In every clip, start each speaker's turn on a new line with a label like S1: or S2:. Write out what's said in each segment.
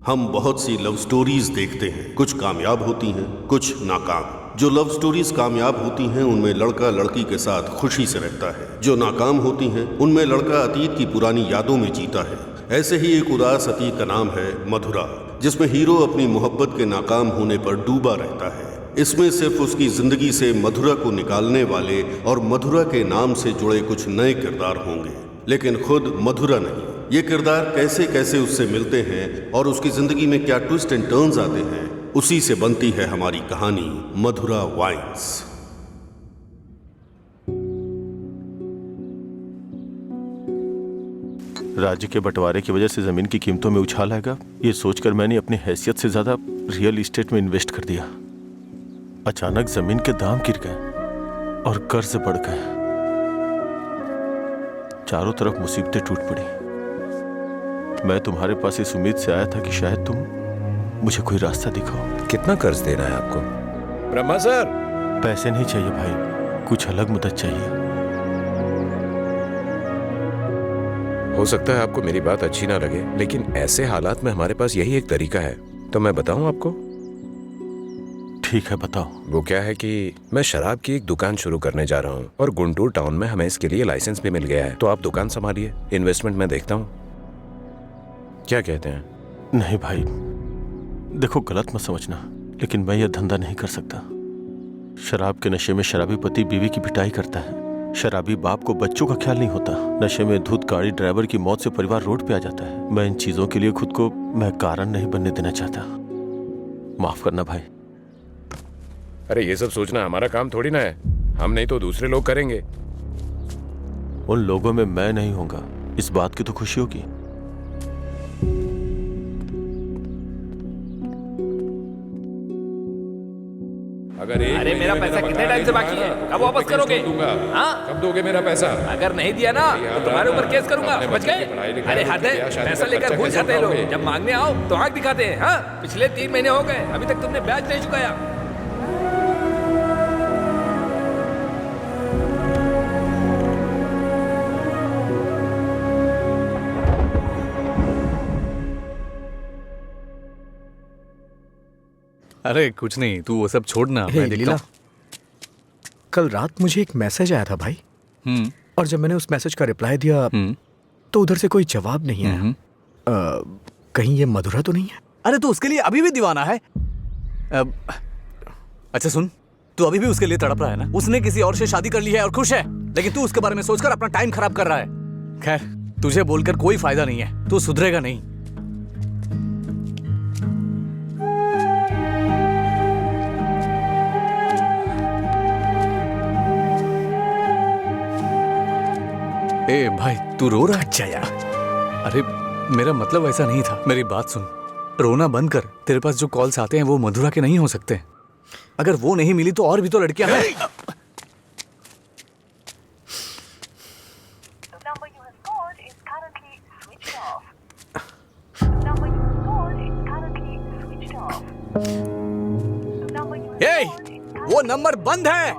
S1: हम बहुत सी love stories देखते हैं, कुछ कामयाब होती हैं, कुछ नाकाम। जो लव स्टोरीज कामयाब होती हैं उनमें लड़का लड़की के साथ खुशी से रहता है, जो नाकाम होती हैं उनमें लड़का अतीत की पुरानी यादों में जीता है। ऐसे ही एक उदास अतीत का नाम है मधुरा, जिसमें हीरो अपनी मोहब्बत के नाकाम होने पर डूबा रहता है। इसमें सिर्फ उसकी जिंदगी से मधुरा को निकालने वाले और मधुरा के नाम से जुड़े कुछ नए किरदार होंगे, लेकिन खुद मधुरा नहीं। ये किरदार कैसे कैसे उससे मिलते हैं और उसकी जिंदगी में क्या ट्विस्ट एंड टर्न्स आते हैं, उसी से बनती है हमारी कहानी मधुरा वाइन्स।
S2: राज्य के बंटवारे की वजह से जमीन की कीमतों में उछाल आएगा, ये सोचकर मैंने अपनी हैसियत से ज्यादा रियल एस्टेट में इन्वेस्ट कर दिया। अचानक जमीन के दाम गिर गए और कर्ज बढ़ गए। चारों तरफ मुसीबतें टूट पड़ी। मैं तुम्हारे पास इस उम्मीद से आया था कि शायद तुम मुझे कोई रास्ता दिखाओ।
S3: कितना कर्ज देना है आपको? ब्रह्मा सर,
S2: पैसे नहीं चाहिए भाई, कुछ अलग मदद चाहिए।
S3: हो सकता है आपको मेरी बात अच्छी ना लगे, लेकिन ऐसे हालात में हमारे पास यही एक तरीका है। तो मैं बताऊं आपको?
S2: ठीक है, बताओ।
S3: वो क्या है कि मैं शराब की एक दुकान शुरू करने जा रहा हूँ और गुंटूर टाउन में हमें इसके लिए लाइसेंस भी मिल गया है। तो आप दुकान संभालिए, इन्वेस्टमेंट मैं देखता हूँ। क्या कहते हैं?
S2: नहीं भाई, देखो गलत मत समझना, लेकिन मैं यह धंधा नहीं कर सकता। शराब के नशे में शराबी पति बीवी की पिटाई करता है, शराबी बाप को बच्चों का ख्याल नहीं होता, नशे में धुत गाड़ी ड्राइवर की मौत से परिवार रोड पे आ जाता है। मैं इन चीजों के लिए खुद को मैं कारण नहीं बनने देना चाहता। माफ करना भाई।
S3: अरे ये सब सोचना हमारा काम थोड़ी ना है, हम नहीं तो दूसरे लोग करेंगे।
S2: उन लोगों में मैं नहीं होगा, इस बात की तो खुशी होगी।
S4: अरे मेरा पैसा कितने टाइम से बाकी है? कब वापस करोगे? हाँ?
S3: कब दोगे मेरा पैसा?
S4: अगर नहीं दिया ना तो तुम्हारे ऊपर केस करूंगा, समझ गए? अरे हद है, पैसा लेकर भूल जाते हैं लोग, जब मांगने आओ तो आंख दिखाते हैं। हाँ? पिछले 3 महीने हो गए, अभी तक तुमने ब्याज नहीं चुकाया।
S5: अरे कुछ नहीं, तू वो सब छोड़ना, मैं देखता हूँ।
S6: कल रात मुझे एक मैसेज आया था भाई, और जब मैंने उस मैसेज का रिप्लाई दिया तो उधर से कोई जवाब नहीं आया। कहीं ये मधुरा तो नहीं है?
S5: अरे तू उसके लिए अभी भी दीवाना है? अच्छा सुन, तू अभी भी उसके लिए तड़प रहा है ना? उसने किसी और से शादी कर ली है और खुश है, लेकिन तू उसके बारे में सोचकर अपना टाइम खराब कर रहा है। खैर, तुझे बोलकर कोई फायदा नहीं है, तू सुधरेगा नहीं। ए भाई, तू रो रहा है?
S6: अच्छा यार,
S5: अरे मेरा मतलब ऐसा नहीं था, मेरी बात सुन। रोना बंद कर। तेरे पास जो कॉल्स आते हैं वो मधुरा के नहीं हो सकते। अगर वो नहीं मिली तो और भी तो लड़कियां हैं। ए, वो नंबर बंद है।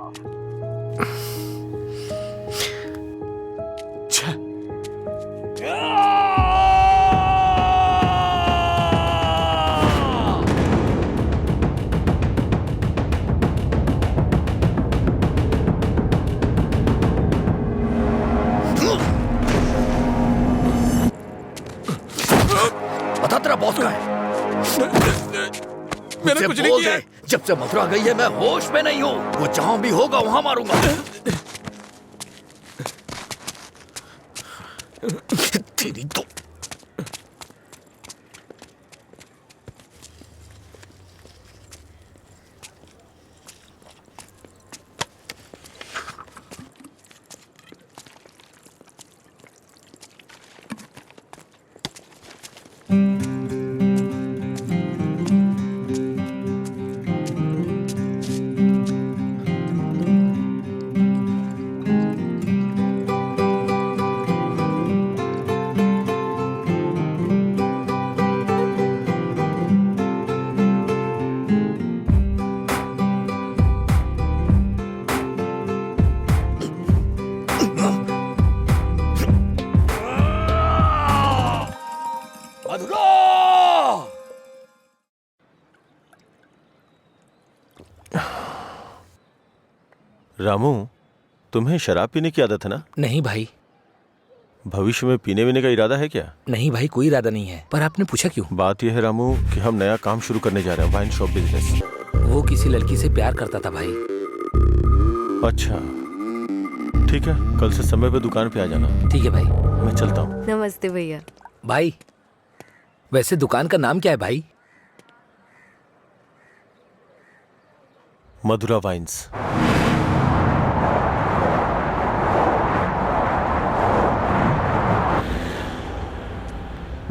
S6: बता तेरा बॉस कहाँ है?
S5: मैंने कुछ नहीं किया।
S6: जब से मथुरा गई है मैं होश में नहीं हूँ। वो जहां भी होगा वहां मारूंगा। तेरी तो
S2: रामू, तुम्हें शराब पीने की आदत है ना?
S4: नहीं भाई,
S2: भविष्य में पीने वीने का इरादा है क्या?
S4: नहीं भाई, कोई इरादा नहीं है। पर आपने पूछा क्यों?
S2: बात यह है रामू कि हम नया काम शुरू करने जा रहे हैं, वाइन शॉप बिजनेस।
S4: वो किसी लड़की से प्यार करता था भाई।
S2: अच्छा ठीक है, कल से समय पे दुकान पे आ जाना।
S4: ठीक है भाई।
S2: मैं चलता हूँ।
S7: नमस्ते भैया।
S4: भाई वैसे दुकान का नाम क्या है भाई?
S2: मधुरा वाइन्स।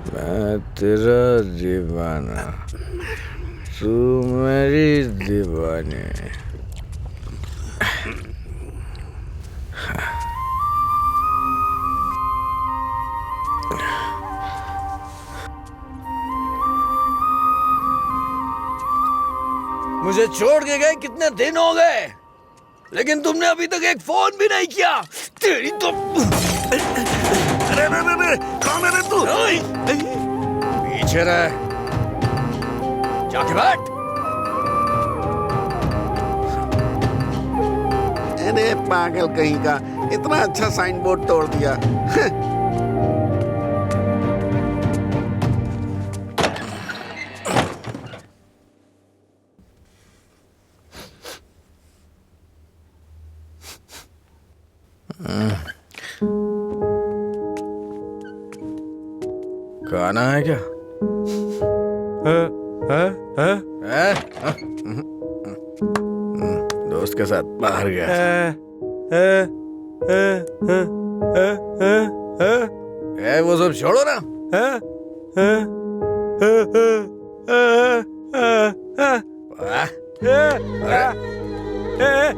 S6: मैं तेरा दीवाना, तू मेरी दीवानी। मुझे छोड़ के गए कितने दिन हो गए, लेकिन तुमने अभी तक एक फोन भी नहीं किया। तेरी तो
S1: अरे कौन है रे तू?
S6: पीछे रह, जाके बैठ।
S1: अरे पागल कहीं का, इतना अच्छा साइन बोर्ड तोड़ दिया।
S6: खाना है क्या? दोस्त के साथ बाहर गया। वो सब छोड़ो ना।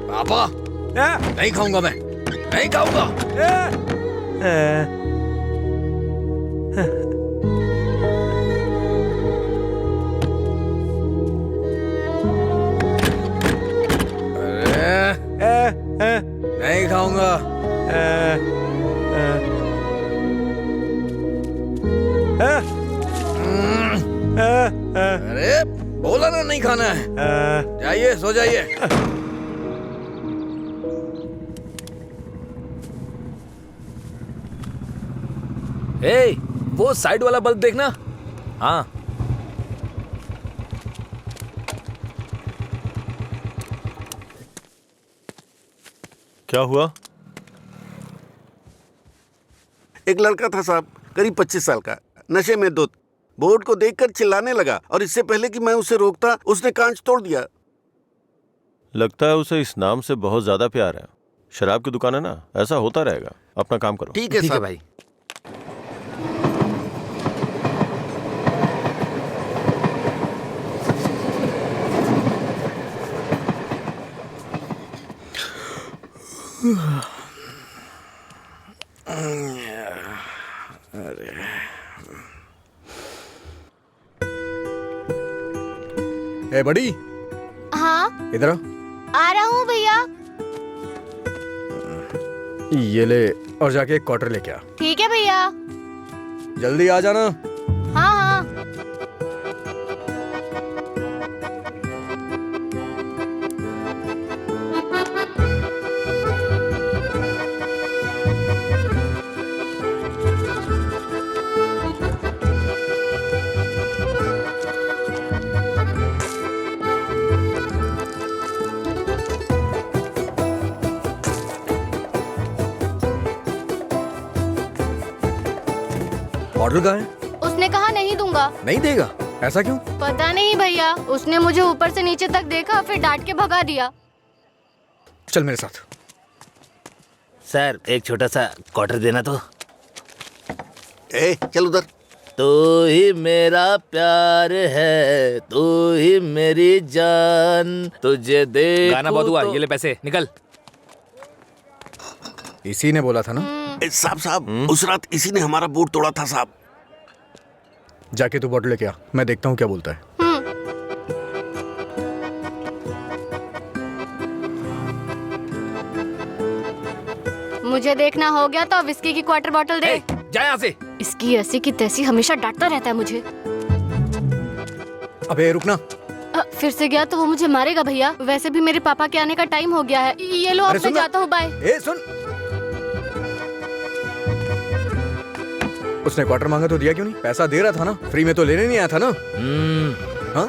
S6: पापा, नहीं खाऊंगा मैं, नहीं खाऊंगा। नहीं खाऊंगा। अरे बोला ना नहीं खाना है। जाइए, सो जाइए।
S4: ए, वो साइड वाला बल्ब देखना। हाँ
S2: क्या हुआ?
S1: एक लड़का था साहब, करीब 25 साल का, नशे में धुत, बोर्ड को देखकर चिल्लाने लगा और इससे पहले कि मैं उसे रोकता उसने कांच तोड़ दिया।
S2: लगता है उसे इस नाम से बहुत ज्यादा प्यार है। शराब की दुकान है ना, ऐसा होता रहेगा। अपना काम करो।
S1: ठीक है
S4: ठीक है
S1: साहब।
S4: भाई।
S6: ए बड़ी,
S7: हाँ
S6: इधर
S7: आ रहा हूँ भैया।
S6: ये ले और जाके एक क्वार्टर लेके आ।
S7: ठीक है भैया।
S6: जल्दी आ जाना।
S7: हाँ हाँ।
S6: बॉटल कहाँ है?
S7: उसने कहा नहीं दूंगा।
S6: नहीं देगा? ऐसा क्यों?
S7: पता नहीं भैया, उसने मुझे ऊपर से नीचे तक देखा, फिर डांट के भगा दिया।
S6: चल मेरे साथ।
S8: सर एक छोटा सा क्वार्टर देना तो।
S1: ए चल उधर।
S8: तू ही मेरा प्यार है, तू ही मेरी जान, तुझे देखूं
S4: गाना बहुत हुआ,
S8: तो...
S4: ये ले पैसे, निकल।
S6: इसी ने बोला था ना।
S1: साहब उस रात इसी ने हमारा बोर्ड तोड़ा था साहब।
S6: जाके तू बॉटल लेके आ, मैं देखता हूँ क्या बोलता है।
S7: मुझे देखना हो गया तो विस्की की क्वार्टर बॉटल दे।
S4: जा यहाँ से।
S7: इसकी ऐसी की तैसी हमेशा डांटता रहता है मुझे।
S6: अबे रुकना।
S7: फिर से गया तो वो मुझे मारेगा भैया। वैसे भी मेरे पापा के आने का टाइम हो गया है। ये लो, अब मैं जाता हूँ, बाय।
S6: ए सुन, उसने क्वार्टर मांगा तो दिया क्यों नहीं? पैसा दे रहा था ना, फ्री में तो लेने नहीं आया था ना? हाँ?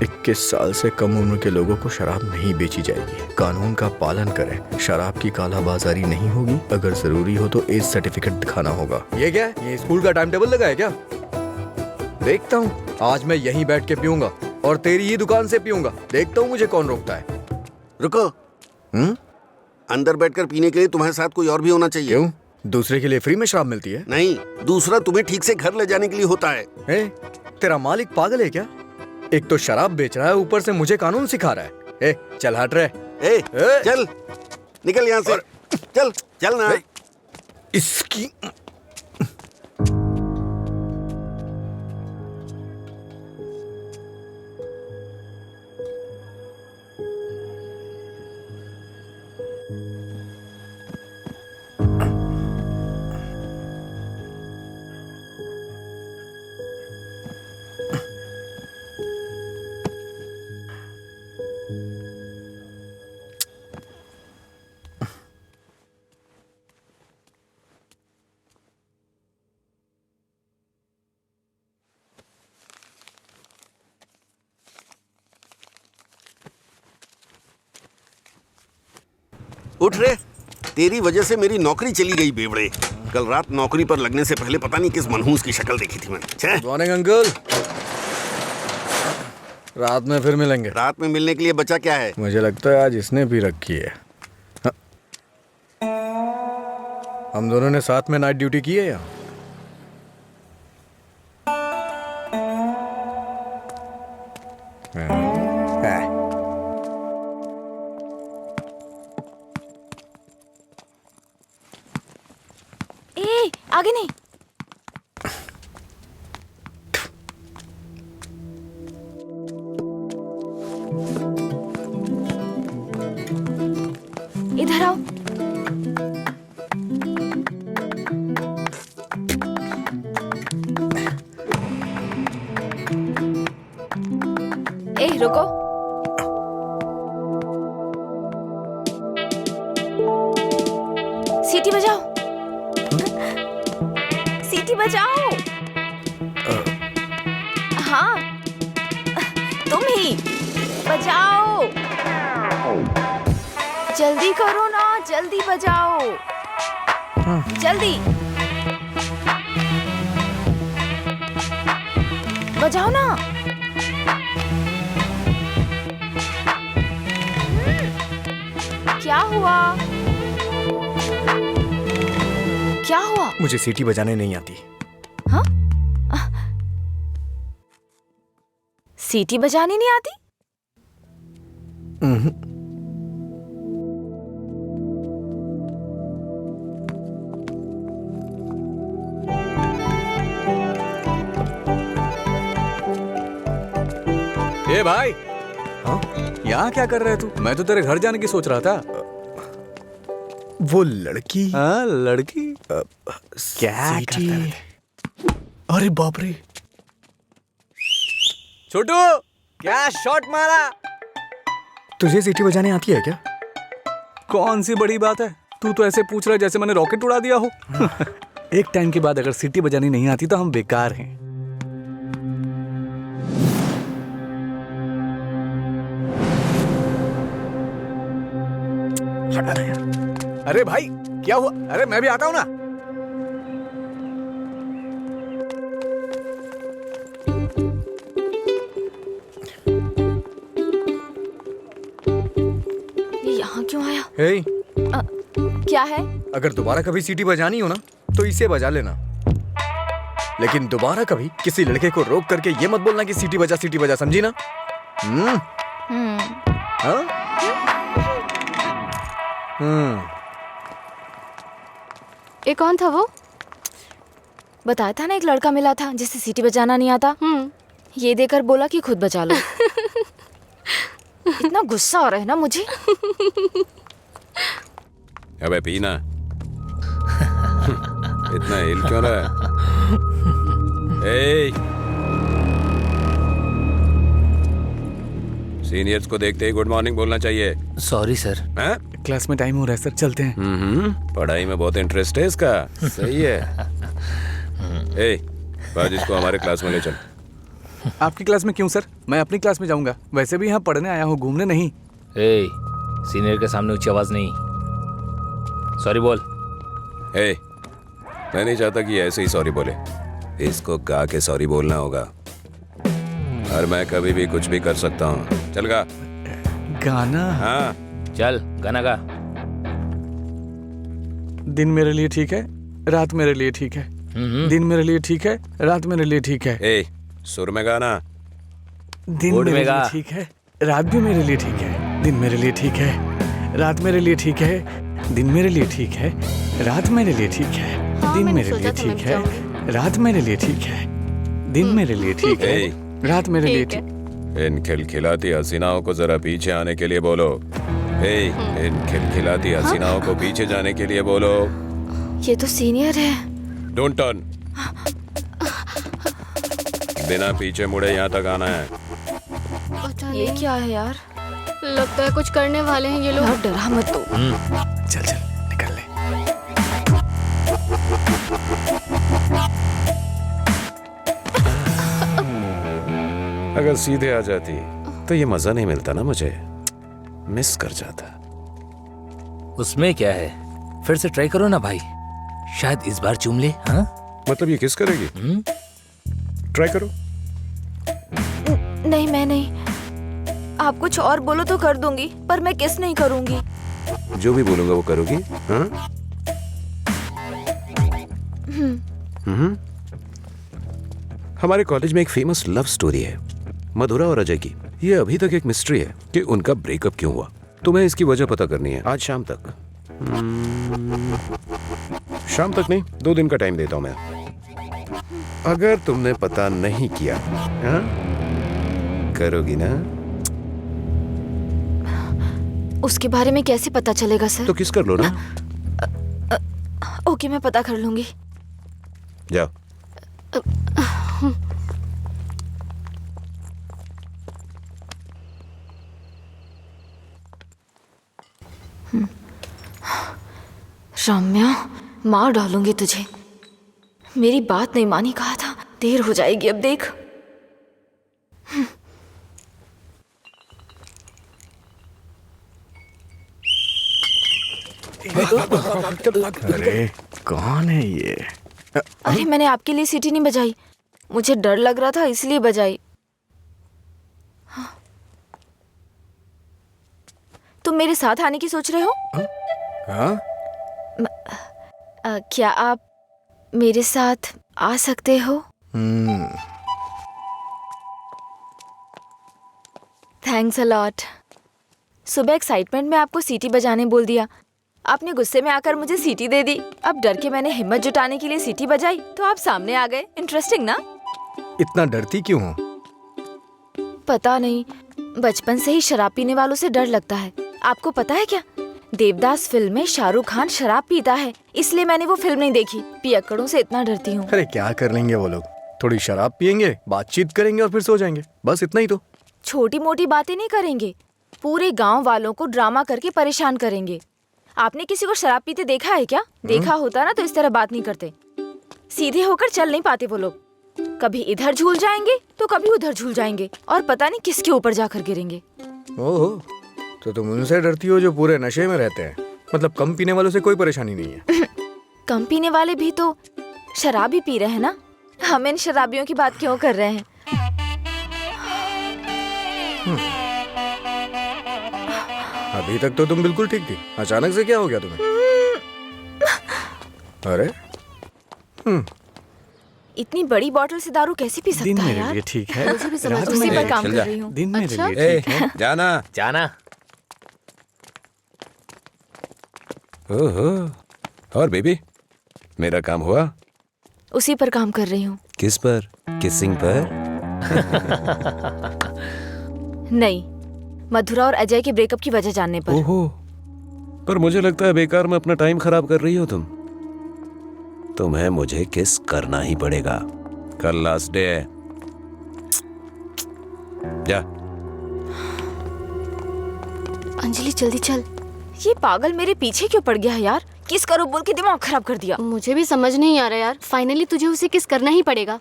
S6: 21 साल से कम उम्र के लोगों को शराब नहीं बेची जाएगी। कानून का पालन करें। शराब की कालाबाजारी नहीं होगी। अगर जरूरी हो तो एज सर्टिफिकेट दिखाना होगा। ये क्या है? ये स्कूल का टाइम टेबल लगा है क्या? देखता हूँ, आज मैं यहीं बैठ के पीऊंगा और तेरी ही दुकान से पीऊंगा। देखता हूँ मुझे कौन रोकता है।
S1: रुको। अंदर बैठकर पीने के लिए तुम्हारे साथ कोई और भी होना चाहिए।
S6: क्यों? दूसरे के लिए फ्री में शराब मिलती है?
S1: नहीं, दूसरा तुम्हें ठीक से घर ले जाने के लिए होता है।
S6: तेरा मालिक पागल है क्या? एक तो शराब बेच रहा है, ऊपर से मुझे कानून सिखा रहा है। चल हट रहे।
S1: चल निकल यहाँ से। चल चल ना।
S6: इसकी
S1: उठ रे, तेरी वजह से मेरी नौकरी चली गई बेवड़े। कल रात नौकरी पर लगने से पहले पता नहीं किस मनहूस की शक्ल देखी थी मैंने।
S6: Good morning uncle. रात में फिर मिलेंगे।
S1: रात में मिलने के लिए बचा क्या है?
S6: मुझे लगता है आज इसने भी रखी है। हम दोनों ने साथ में नाइट ड्यूटी की है या?
S9: आगे नहीं। इधर आओ। रुको। सीटी बजाओ। सीटी बजाओ। हाँ, तुम ही बजाओ। जल्दी करो ना, जल्दी बजाओ। जल्दी बजाओ ना। क्या हुआ? क्या हुआ?
S6: मुझे सीटी बजाने नहीं आती।
S9: हाँ? सीटी बजानी नहीं आती?
S5: ए भाई, हाँ? यहाँ क्या कर रहे तू? मैं तो तेरे घर जाने की सोच रहा था।
S6: वो लड़की?
S5: हाँ, लड़की
S6: क्या करता है? अरे बाप रे!
S5: छोटू, क्या शॉट मारा?
S6: तुझे सीटी बजाने आती है क्या?
S5: कौन सी बड़ी बात है? तू तो ऐसे पूछ रहा है जैसे मैंने रॉकेट उड़ा दिया हो। एक टाइम के बाद अगर सीटी बजानी नहीं आती तो हम बेकार हैं। हटना यार। अरे भाई, क्या हुआ? अरे मैं भी आता हूं ना।
S9: ये यहाँ क्यों आया?
S6: हे,
S9: क्या है?
S6: अगर दोबारा कभी सीटी बजानी हो ना तो इसे बजा लेना, लेकिन दोबारा कभी किसी लड़के को रोक करके ये मत बोलना कि सीटी बजा, समझी ना? हाँ?
S7: ये कौन था वो?
S9: बताया था ना, एक लड़का मिला था जिसे सीटी बजाना नहीं आता। ये देकर बोला कि खुद बजा लो। इतना गुस्सा आ रहा है ना मुझे।
S3: अबे पीना। इतना हिल क्यों रहा है? सीनियर्स को देखते ही गुड मॉर्निंग बोलना चाहिए।
S8: Sorry sir.
S3: हैं?
S5: क्लास में टाइम हो रहा है सर, चलते हैं।
S3: पढ़ाई में बहुत इंटरेस्ट है इसका। सही है। ए, आज इसको हमारे क्लास में ले चल।
S5: आपकी क्लास में क्यों सर? मैं अपनी क्लास में जाऊंगा। वैसे भी यहाँ पढ़ने आया हूँ, घूमने नहीं।
S8: ए, सीनियर के सामने ऊंची आवाज नहीं। सॉरी बोल।
S3: ए, मैं नहीं चाहता कि ऐसे ही सॉरी बोले। इसको गा के सॉरी बोलना होगा। और मैं कभी भी कुछ भी कर सकता हूँ। चल गा।
S5: गाना?
S3: हाँ
S8: चल गाना गा।
S5: दिन मेरे लिए ठीक है, रात मेरे लिए ठीक है। दिन मेरे लिए ठीक है, रात मेरे लिए ठीक है।
S3: ए, सुर में गाना।
S5: दिन
S8: बोर्ड
S5: मेरे
S8: में गा।
S5: लिए ठीक है, रात भी मेरे लिए ठीक है। दिन मेरे लिए ठीक है, रात मेरे लिए ठीक है। दिन मेरे लिए ठीक है, रात मेरे लिए ठीक है। दिन
S7: मैंने
S5: मेरे
S7: सोचा
S5: लिए
S7: था
S5: ठीक
S7: मैं
S5: है,
S7: जाऊंगी।
S5: रात मेरे लिए ठीक है। दिन मेरे लिए ठीक है,
S3: ए,
S5: रात मेरे लिए
S7: ठीक है।
S5: ठीक।
S3: इन खिलखिलाती हसीनाओं को जरा पीछे आने के लिए बोलो। ए, इन खिलखिलाती हसीनाओं को पीछे जाने के लिए बोलो।
S9: ये तो सीनियर है।
S3: Don't turn. बिना पीछे मुड़े यहाँ तक आना है।
S7: पता
S9: ये
S7: नहीं,
S9: क्या है यार?
S7: लगता है कुछ करने वाले हैं ये लोग।
S9: यार डरा मत तू।
S5: चल चल निकल ले।
S3: अगर सीधे आ जाती तो ये मजा नहीं मिलता ना मुझे। मिस कर जाता।
S8: उसमें क्या है, फिर से ट्राई करो ना भाई, शायद इस बार चूम ले। हाँ
S3: मतलब ये किस करेगी? ट्राई करो।
S9: नहीं मैं नहीं। आप कुछ और बोलो तो कर दूंगी, पर मैं किस नहीं करूंगी।
S3: जो भी बोलूंगा वो करोगी? हाँ? हमारे कॉलेज में एक फेमस लव स्टोरी है, मधुरा और अजय की। ये अभी तक एक मिस्ट्री है कि उनका ब्रेकअप क्यों हुआ। तुम्हें इसकी वजह पता करनी है आज शाम तक। शाम तक नहीं, 2 दिन का टाइम देता हूं मैं। अगर तुमने पता नहीं किया, हाँ? करोगी ना?
S9: उसके बारे में कैसे पता चलेगा सर?
S3: तो किस कर लो ना।
S9: ओके मैं पता कर लूंगी।
S3: जाओ।
S9: रम्या, मार डालूंगी तुझे। मेरी बात नहीं मानी, कहा था। देर हो जाएगी अब देख।
S6: अरे कौन है ये?
S9: अरे मैंने आपके लिए सीटी नहीं बजाई, मुझे डर लग रहा था इसलिए बजाई। तुम मेरे साथ आने की सोच रहे हो?
S6: हाँ?
S9: क्या आप मेरे साथ आ सकते हो? Thanks a lot. सुबह एक्साइटमेंट में आपको सीटी बजाने बोल दिया, आपने गुस्से में आकर मुझे सीटी दे दी। अब डर के मैंने हिम्मत जुटाने के लिए सीटी बजाई तो आप सामने आ गए। इंटरेस्टिंग ना?
S6: इतना डरती क्यों हो?
S9: पता नहीं, बचपन से ही शराब पीने वालों से डर लगता है। आपको पता है क्या, देवदास फिल्म में शाहरुख खान शराब पीता है, इसलिए मैंने वो फिल्म नहीं देखी। पियक्कड़ों से इतना डरती हूँ।
S6: अरे क्या कर लेंगे वो लोग? थोड़ी शराब पियेंगे, बातचीत करेंगे और फिर सो जाएंगे, बस इतना ही तो।
S9: छोटी मोटी बातें नहीं करेंगे, पूरे गांव वालों को ड्रामा करके परेशान करेंगे। आपने किसी को शराब पीते देखा है क्या? देखा होता ना तो इस तरह बात नहीं करते। सीधे होकर चल नहीं पाते वो लोग, कभी इधर झूल जाएंगे तो कभी उधर झूल जाएंगे और पता नहीं किसके ऊपर जाकर गिरेंगे।
S6: ओहो, तो तुम उनसे डरती हो जो पूरे नशे में रहते हैं। मतलब कम पीने वालों से कोई परेशानी नहीं है।
S9: कम पीने वाले भी तो शराब ही पी रहे हैं ना। हम इन शराबियों की बात क्यों कर रहे हैं?
S6: अभी तक तो तुम बिल्कुल ठीक थी, अचानक से क्या हो गया तुम्हें? अरे
S9: इतनी बड़ी बोतल से दारू कैसे पी
S5: दिन
S9: सकता है
S5: मेरे
S9: यार?
S5: लिए ठीक है,
S7: मुझे भी समझ
S5: रात
S9: उसी
S5: मेरे
S9: पर
S5: लिए
S9: काम
S3: चल
S9: कर
S3: जा।
S9: रही हूँ।
S5: दिन मेरे
S7: अच्छा?
S5: लिए ठीक है।
S3: जाना।
S8: जाना।
S3: ओहो, और बेबी मेरा काम हुआ?
S9: उसी पर काम कर रही हूँ।
S3: किस पर? किसिंग पर?
S9: नहीं, मधुरा और अजय के ब्रेकअप की वजह जानने पर।
S3: ओहो, पर मुझे लगता है बेकार में अपना टाइम खराब कर रही हो तुम। तुम्हें मुझे किस करना ही पड़ेगा। कल लास्ट डे है। जा।
S7: अंजलि जल्दी चल।
S9: ये पागल मेरे पीछे क्यों पड़ गया है यार? किस करो बोल के दिमाग खराब कर दिया।
S7: मुझे भी समझ नहीं आ रहा यार, फाइनली तुझे उसे किस करना ही पड़ेगा।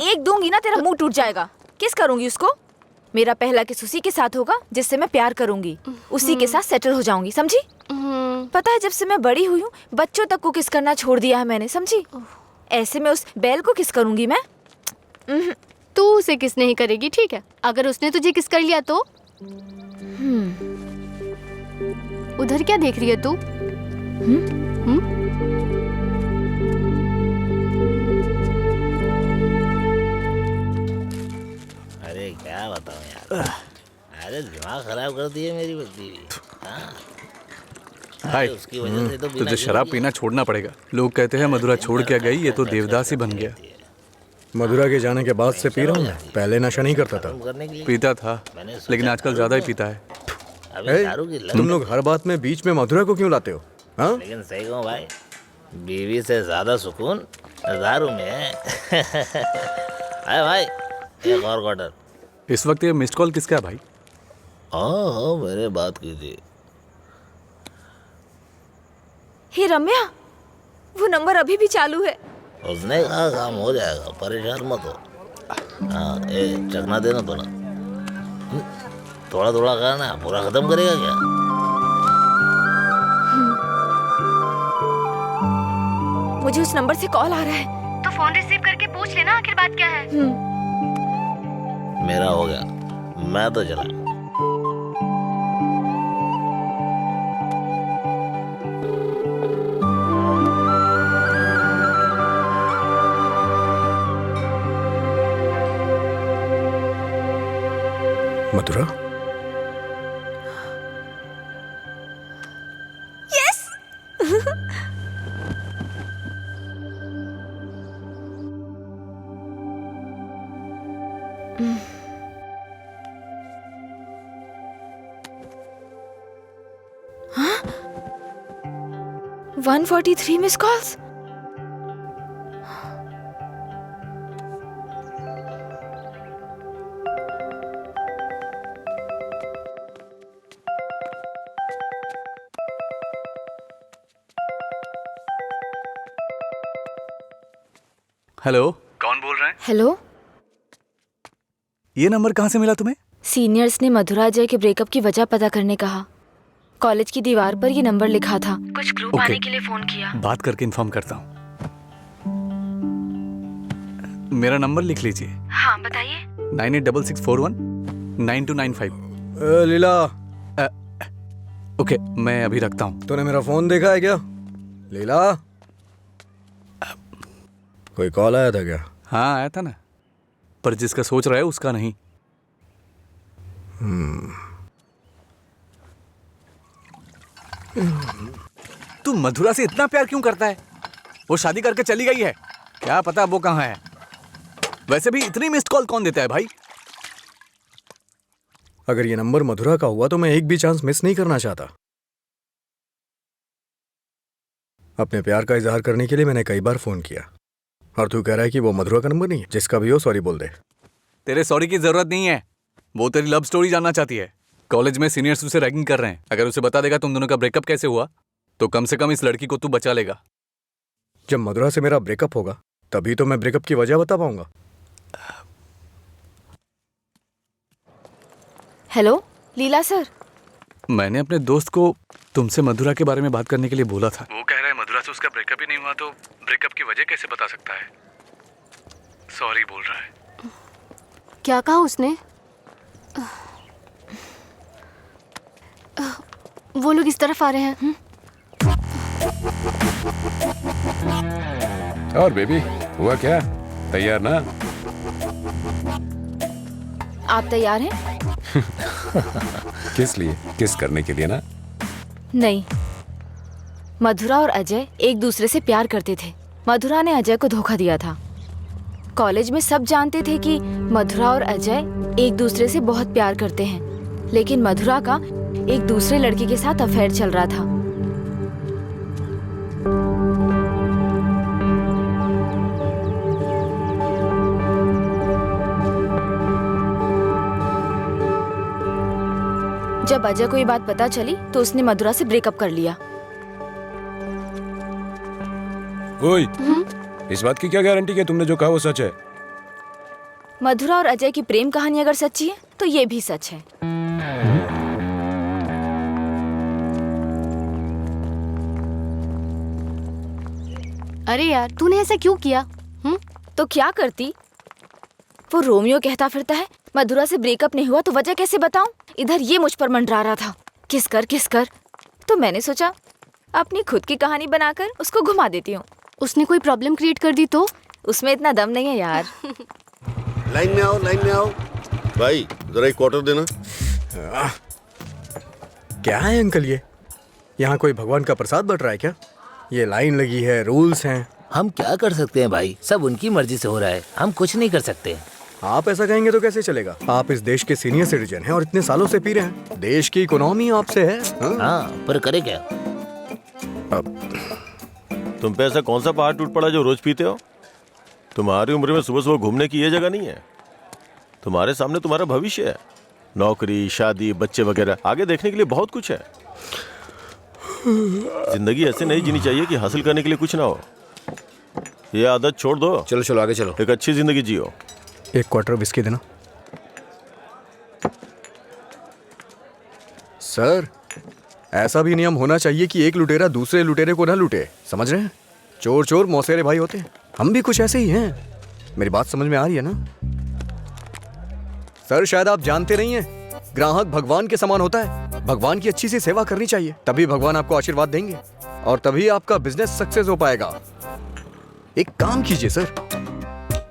S9: एक दूंगी ना तेरा मुंह टूट जाएगा। किस करूंगी उसको? मेरा पहला किस उसी के साथ होगा जिससे मैं प्यार करूंगी, उसी के साथ सेटल हो जाऊंगी, समझी? पता है जब से मैं बड़ी हुई हूँ बच्चों तक को किस करना छोड़ दिया है मैंने, समझी? ऐसे में उस बैल को किस करूंगी मैं?
S7: तू उसे किस नहीं करेगी, ठीक है? अगर उसने तुझे किस कर लिया तो? उधर क्या देख रही है तू?
S8: अरे क्या बताऊं यार, अरे दिमाग खराब कर दिए मेरी बीवी।
S5: हाय,
S8: उसकी वजह से तो
S5: तुझे शराब पीना छोड़ना पड़ेगा। लोग कहते हैं मधुरा छोड़ के गई, ये तो देवदास ही बन गया।
S6: मधुरा के जाने के बाद से पी रहा हूँ मैं। पहले नशा नहीं करता था।
S5: पीता था, लेकिन आजकल ज्यादा ही पीता है।
S6: तुम लोग हर बात में बीच में मधुरा को क्यों लाते हो? हाँ?
S8: लेकिन सही कहूँ भाई, बीवी से ज्यादा सुकून दारू में है। अरे भाई, एक और क्वार्टर।
S5: इस वक्त ये मिस्ड कॉल किसका है भाई?
S8: हाँ, मैंने बात की थी।
S9: हे रम्या, वो नंबर अभी भी चालू है।
S8: उसने कहा काम हो जाएगा, परेशान मत हो। हाँ, चखना देना थोड़ा। थोड़ा थोड़ा खाना, पूरा खत्म करेगा क्या?
S9: मुझे उस नंबर से कॉल आ रहा है।
S7: तो फोन रिसीव करके पूछ लेना आखिर बात क्या है।
S8: मेरा हो गया, मैं तो चला।
S6: मधुरा?
S9: यस। 143 miss calls.
S5: हेलो, कौन बोल रहे हैं?
S9: हेलो,
S5: ये नंबर कहाँ से मिला तुम्हें?
S9: सीनियर्स ने मधुरा जय के ब्रेकअप की वजह पता करने कहा। कॉलेज की दीवार पर ये नंबर लिखा था। कुछ ग्रुप आने के लिए फोन किया।
S5: बात करके इन्फॉर्म करता हूँ। मेरा नंबर लिख लीजिए।
S9: हाँ बताइए।
S5: 9866419295।
S6: लीला।
S5: ओके, मैं अभी रखता हूँ।
S6: तूने मेरा फोन देखा है क्या लीला? कोई कॉल आया था क्या?
S5: हाँ आया था ना, पर जिसका सोच रहा है उसका नहीं। तू मधुरा से इतना प्यार क्यों करता है? वो शादी करके चली गई है, क्या पता वो कहाँ है। वैसे भी इतनी मिस्ड कॉल कौन देता है भाई?
S6: अगर ये नंबर मधुरा का हुआ तो मैं एक भी चांस मिस नहीं करना चाहता। अपने प्यार का इजहार करने के लिए मैंने कई बार फोन किया, और तू कह रहा है कि वो मधुरा का नंबर नहीं है? जिसका भी हो सॉरी बोल दे।
S5: तेरे सॉरी की जरूरत नहीं है, वो तेरी लव स्टोरी जानना चाहती है। कॉलेज में सीनियर्स उसे रैगिंग कर रहे हैं। अगर उसे बता देगा तुम दोनों का ब्रेकअप कैसे हुआ तो कम से कम इस लड़की को तू बचा लेगा।
S6: जब मधुरा से मेरा ब्रेकअप होगा तभी तो मैं ब्रेकअप की वजह बता पाऊंगा।
S9: हेलो लीला सर।
S5: मैंने अपने दोस्त को तुमसे मधुरा के बारे में बात करने के लिए बोला था। वो कह रहा है मधुरा से उसका ब्रेकअप ही नहीं हुआ तो ब्रेकअप की वजह कैसे बता सकता है। सॉरी बोल रहा है।
S7: क्या कहा उसने? वो लोग इस तरफ आ रहे हैं।
S3: और बेबी हुआ क्या? तैयार ना?
S9: आप तैयार हैं?
S3: किस लिए? किस करने के लिए ना?
S9: नहीं, मधुरा और अजय एक दूसरे से प्यार करते थे। मधुरा ने अजय को धोखा दिया था। कॉलेज में सब जानते थे कि मधुरा और अजय एक दूसरे से बहुत प्यार करते हैं, लेकिन मधुरा का एक दूसरे लड़के के साथ अफेयर चल रहा था। जब जब अजय को ये बात पता चली तो उसने मधुरा से ब्रेकअप कर लिया।
S3: ओए, इस बात की क्या गारंटी कि तुमने जो कहा वो सच है?
S9: मधुरा और अजय की प्रेम कहानी अगर सच्ची है तो ये भी सच है।
S7: अरे यार तूने ऐसा क्यों किया?
S9: तो क्या करती? वो रोमियो कहता फिरता है मधुरा से ब्रेकअप नहीं हुआ तो वजह कैसे बताऊं? इधर ये मुझ पर मंडरा रहा था किस कर। तो मैंने सोचा अपनी खुद की कहानी बनाकर उसको घुमा देती हूँ।
S7: उसने कोई प्रॉब्लम क्रिएट कर दी तो?
S9: उसमें इतना दम नहीं है यार।
S1: लाइन में आओ। भाई जरा एक क्वार्टर देना।
S6: क्या है अंकल ये? यहाँ कोई भगवान का प्रसाद बट रहा है क्या? ये लाइन लगी है, रूल्स हैं।
S8: हम क्या कर सकते हैं भाई, सब उनकी मर्जी से हो रहा है, हम कुछ नहीं कर सकते।
S6: आप ऐसा कहेंगे तो कैसे चलेगा? आप इस देश के सीनियर सिटीजन हैं और इतने सालों से पी रहे हैं। देश की इकोनॉमी आपसे है।
S8: हाँ पर करे क्या?
S2: तुम पे ऐसा कौन सा पहाड़ टूट पड़ा जो रोज पीते हो? तुम्हारी उम्र में सुबह सुबह घूमने की ये जगह नहीं है। तुम्हारे सामने तुम्हारा भविष्य है, नौकरी, शादी, बच्चे वगैरह। आगे देखने के लिए बहुत कुछ है। जिंदगी ऐसे नहीं जीनी चाहिए कि हासिल करने के लिए कुछ ना हो। ये आदत छोड़ दो।
S3: चलो आगे चलो।
S2: एक अच्छी जिंदगी जियो।
S6: एक क्वार्टर विस्की देना। सर, ऐसा भी नियम होना चाहिए कि एक लुटेरा दूसरे लुटेरे को ना लूटे। समझ रहे हैं? चोर मौसेरे भाई होते हैं। हम भी कुछ ऐसे ही हैं। मेरी बात समझ में आ रही है ना? सर शायद आप जानते नहीं हैं, ग्राहक भगवान के समान होता है। भगवान की अच्छी सी सेवा करनी चाहिए, तभी भगवान आपको आशीर्वाद देंगे और तभी आपका बिजनेस सक्सेस हो पाएगा। एक काम कीजिए सर,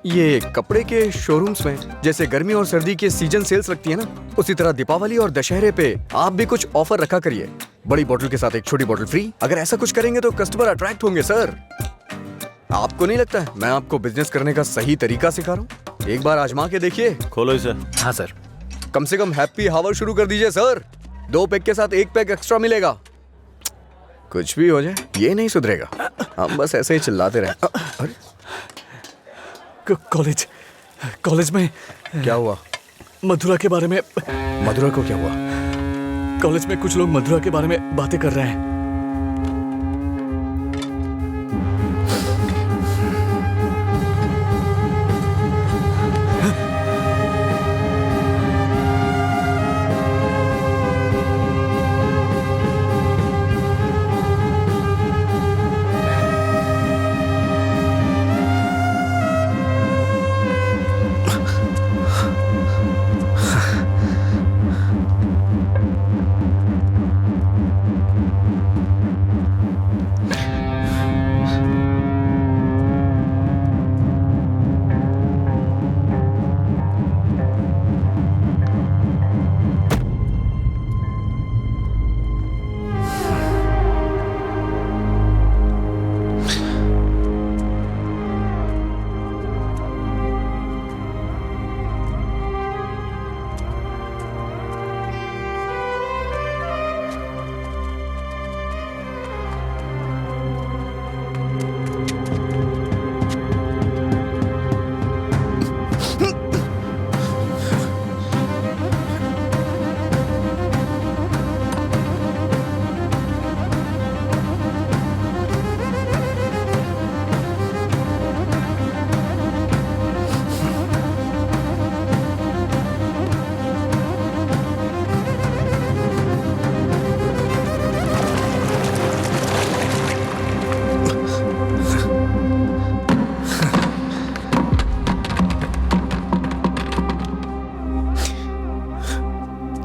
S6: ये कपड़े के शोरूम्स में जैसे गर्मी और सर्दी के सीजन सेल्स लगती है ना, उसी तरह दीपावली और दशहरे पे आप भी कुछ ऑफर रखा करिए। बड़ी बोतल के साथ एक छोटी बोतल फ्री। अगर ऐसा कुछ करेंगे तो कस्टमर अट्रैक्ट होंगे। सर आपको नहीं लगता है मैं आपको बिजनेस करने का सही तरीका सिखा रहा हूँ? एक बार आजमा के देखिए।
S2: खोलो इसे।
S8: हाँ सर।
S6: कम से कम हैप्पी हावर शुरू कर दीजिए सर। 2 पैक के साथ 1 पैक एक्स्ट्रा मिलेगा। कुछ भी हो जाए ये नहीं सुधरेगा। हम बस ऐसे ही चिल्लाते रहे। अरे
S5: कॉलेज में
S6: क्या हुआ?
S5: मधुरा के बारे में।
S6: मधुरा को क्या हुआ?
S5: कॉलेज में कुछ लोग मधुरा के बारे में बातें कर रहे हैं।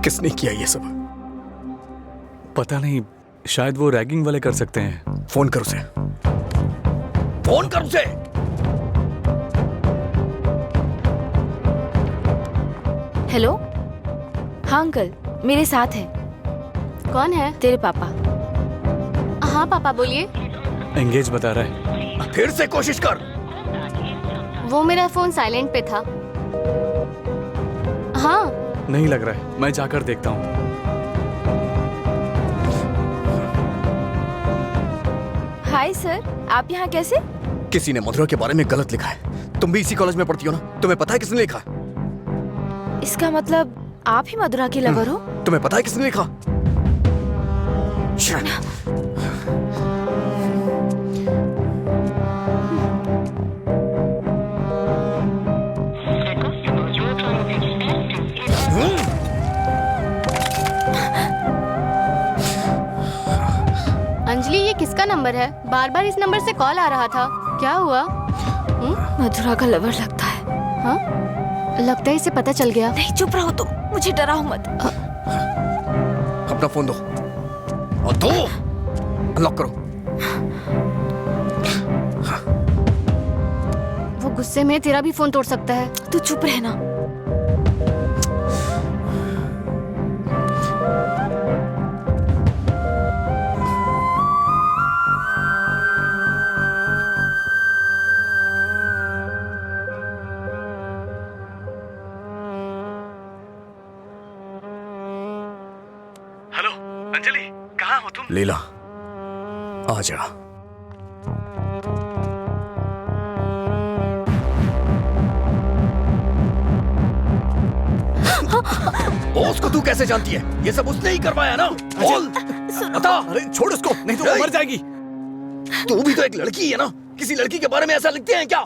S6: किसने किया ये सब?
S5: पता नहीं, शायद वो रैगिंग वाले कर सकते हैं।
S6: फोन कर उसे। फोन कर उसे।
S9: हेलो। हाँ अंकल, मेरे साथ है।
S7: कौन है?
S9: तेरे पापा।
S7: हाँ पापा बोलिए।
S5: एंगेज बता रहा है।
S6: फिर से कोशिश कर।
S7: वो मेरा फोन साइलेंट पे था। हाँ
S5: नहीं लग रहा है, मैं जाकर देखता हूँ।
S9: हाय सर, आप यहाँ कैसे?
S6: किसी ने मधुरा के बारे में गलत लिखा है। तुम भी इसी कॉलेज में पढ़ती हो ना? तुम्हें पता है किसने लिखा?
S9: इसका मतलब आप ही मधुरा के लवर हो?
S6: तुम्हें पता है किसने लिखा?
S7: अंजलि, ये किसका नंबर है? बार बार इस नंबर से कॉल आ रहा था। क्या हुआ?
S9: मधुरा का लवर लगता है।
S7: हाँ, लगता है इसे पता चल गया।
S9: नहीं, चुप रहो तुम, मुझे डराओ मत।
S6: अपना फोन दो और दो, अनलॉक करो।
S7: वो गुस्से में तेरा भी फोन तोड़ सकता है।
S9: तू चुप रहना।
S5: हेलो अंजलि, कहाँ हो तुम?
S6: लीला, आजा। बॉस को तू कैसे जानती है? ये सब उसने ही करवाया ना? बोल, बता। अरे छोड़ उसको, नहीं तो वो मर जाएगी। तू भी तो एक लड़की है ना? किसी लड़की के बारे में ऐसा लिखते हैं क्या?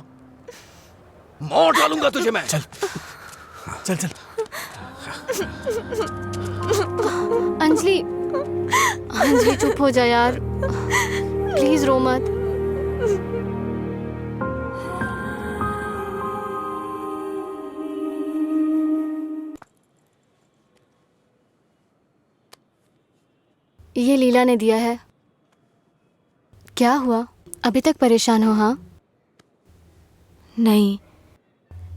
S6: मार डालूंगा तुझे मैं। चल
S5: चल चल।
S7: अंजलि, अंजलि चुप हो जा यार, प्लीज रो मत। ये लीला ने दिया है। क्या हुआ, अभी तक परेशान हो? हाँ?
S9: नहीं,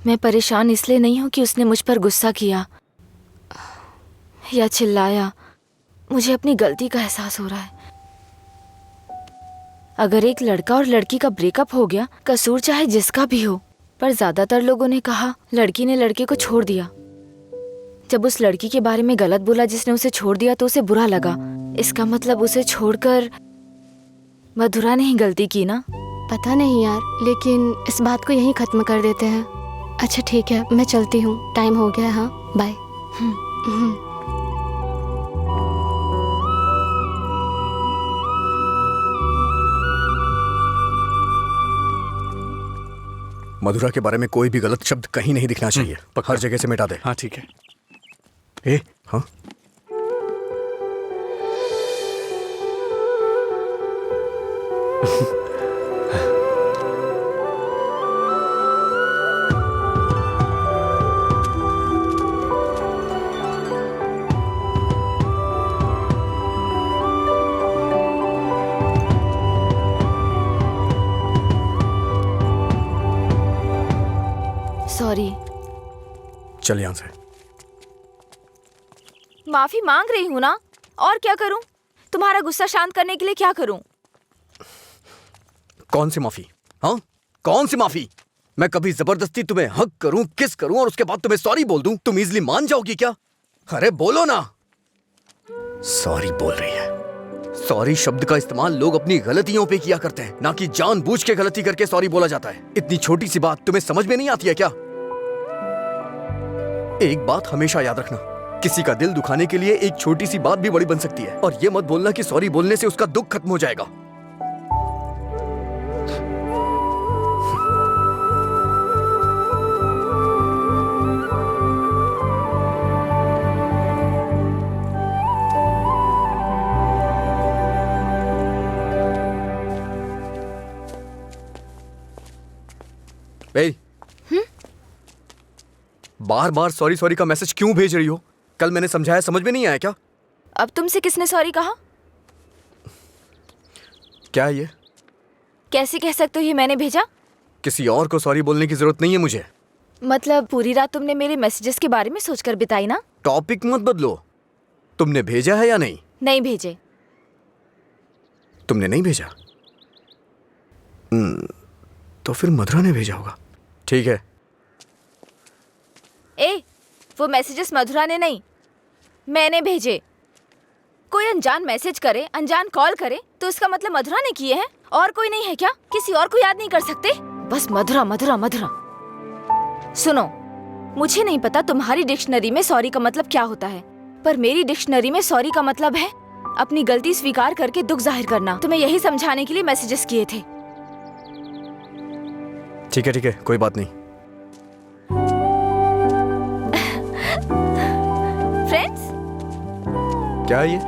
S9: मैं परेशान इसलिए नहीं हूँ कि उसने मुझ पर गुस्सा किया या चिल्लाया। मुझे अपनी गलती का एहसास हो रहा है। अगर एक लड़का और लड़की का ब्रेकअप हो गया, कसूर चाहे जिसका भी हो, पर ज्यादातर लोगों ने कहा लड़की ने लड़के को छोड़ दिया। जब उस लड़की के बारे में गलत बोला जिसने उसे छोड़ दिया तो उसे बुरा लगा। इसका मतलब उसे छोड़कर मधुरा ने ही गलती की ना?
S7: पता नहीं यार, लेकिन इस बात को यहीं खत्म कर देते हैं। अच्छा ठीक है, मैं चलती हूँ, टाइम हो गया है। हाँ, बाय।
S6: मधुरा के बारे में कोई भी गलत शब्द कहीं नहीं दिखना चाहिए। हर जगह से मिटा दे।
S5: हाँ ठीक है।
S6: ए, हाँ?
S9: सॉरी।
S6: चल यहाँ से।
S9: माफी मांग रही हूँ ना, और क्या करूँ? तुम्हारा गुस्सा शांत करने के लिए क्या करूँ?
S6: कौन सी माफी? हाँ, कौन सी माफी? मैं कभी जबरदस्ती तुम्हें हक करूं, किस करूं और उसके बाद तुम्हें सॉरी बोल दूं, तुम इजीली मान जाओगी क्या? अरे बोलो ना। सॉरी बोल रही है। सॉरी शब्द का इस्तेमाल लोग अपनी गलतियों पे किया करते हैं, ना कि जानबूझ के गलती करके सॉरी बोला जाता है। इतनी छोटी सी बात तुम्हें समझ में नहीं आती है क्या? एक बात हमेशा याद रखना, किसी का दिल दुखाने के लिए एक छोटी सी बात भी बड़ी बन सकती है। और ये मत बोलना कि सॉरी बोलने से उसका दुख खत्म हो जाएगा। बार बार सॉरी सॉरी का मैसेज क्यों भेज रही हो? कल मैंने समझाया, समझ में नहीं आया क्या?
S9: अब तुमसे किसने सॉरी कहा?
S6: क्या है ये?
S9: कैसे कह सकते हो ये मैंने भेजा?
S6: किसी और को सॉरी बोलने की जरूरत नहीं है मुझे।
S9: मतलब पूरी रात तुमने मेरे मैसेजेस के बारे में सोचकर बिताई ना?
S6: टॉपिक मत बदलो। तुमने भेजा है या नहीं?
S9: नहीं भेजे।
S6: तुमने नहीं भेजा? तो फिर मधुरा ने भेजा होगा। ठीक है।
S9: ए, वो मैसेजेस मधुरा ने नहीं, मैंने भेजे। कोई अनजान मैसेज करे, अनजान कॉल करे तो इसका मतलब मधुरा ने किए हैं? और कोई नहीं है क्या? किसी और को याद नहीं कर सकते? बस मधुरा मधुरा मधुरा। सुनो, मुझे नहीं पता तुम्हारी डिक्शनरी में सॉरी का मतलब क्या होता है, पर मेरी डिक्शनरी में सॉरी का मतलब है अपनी गलती स्वीकार करके दुख जाहिर करना। तुम्हें यही समझाने के लिए मैसेजेस किए थे।
S6: ठीक है, कोई बात नहीं।
S9: फ्रेंड्स?
S6: क्या है ये?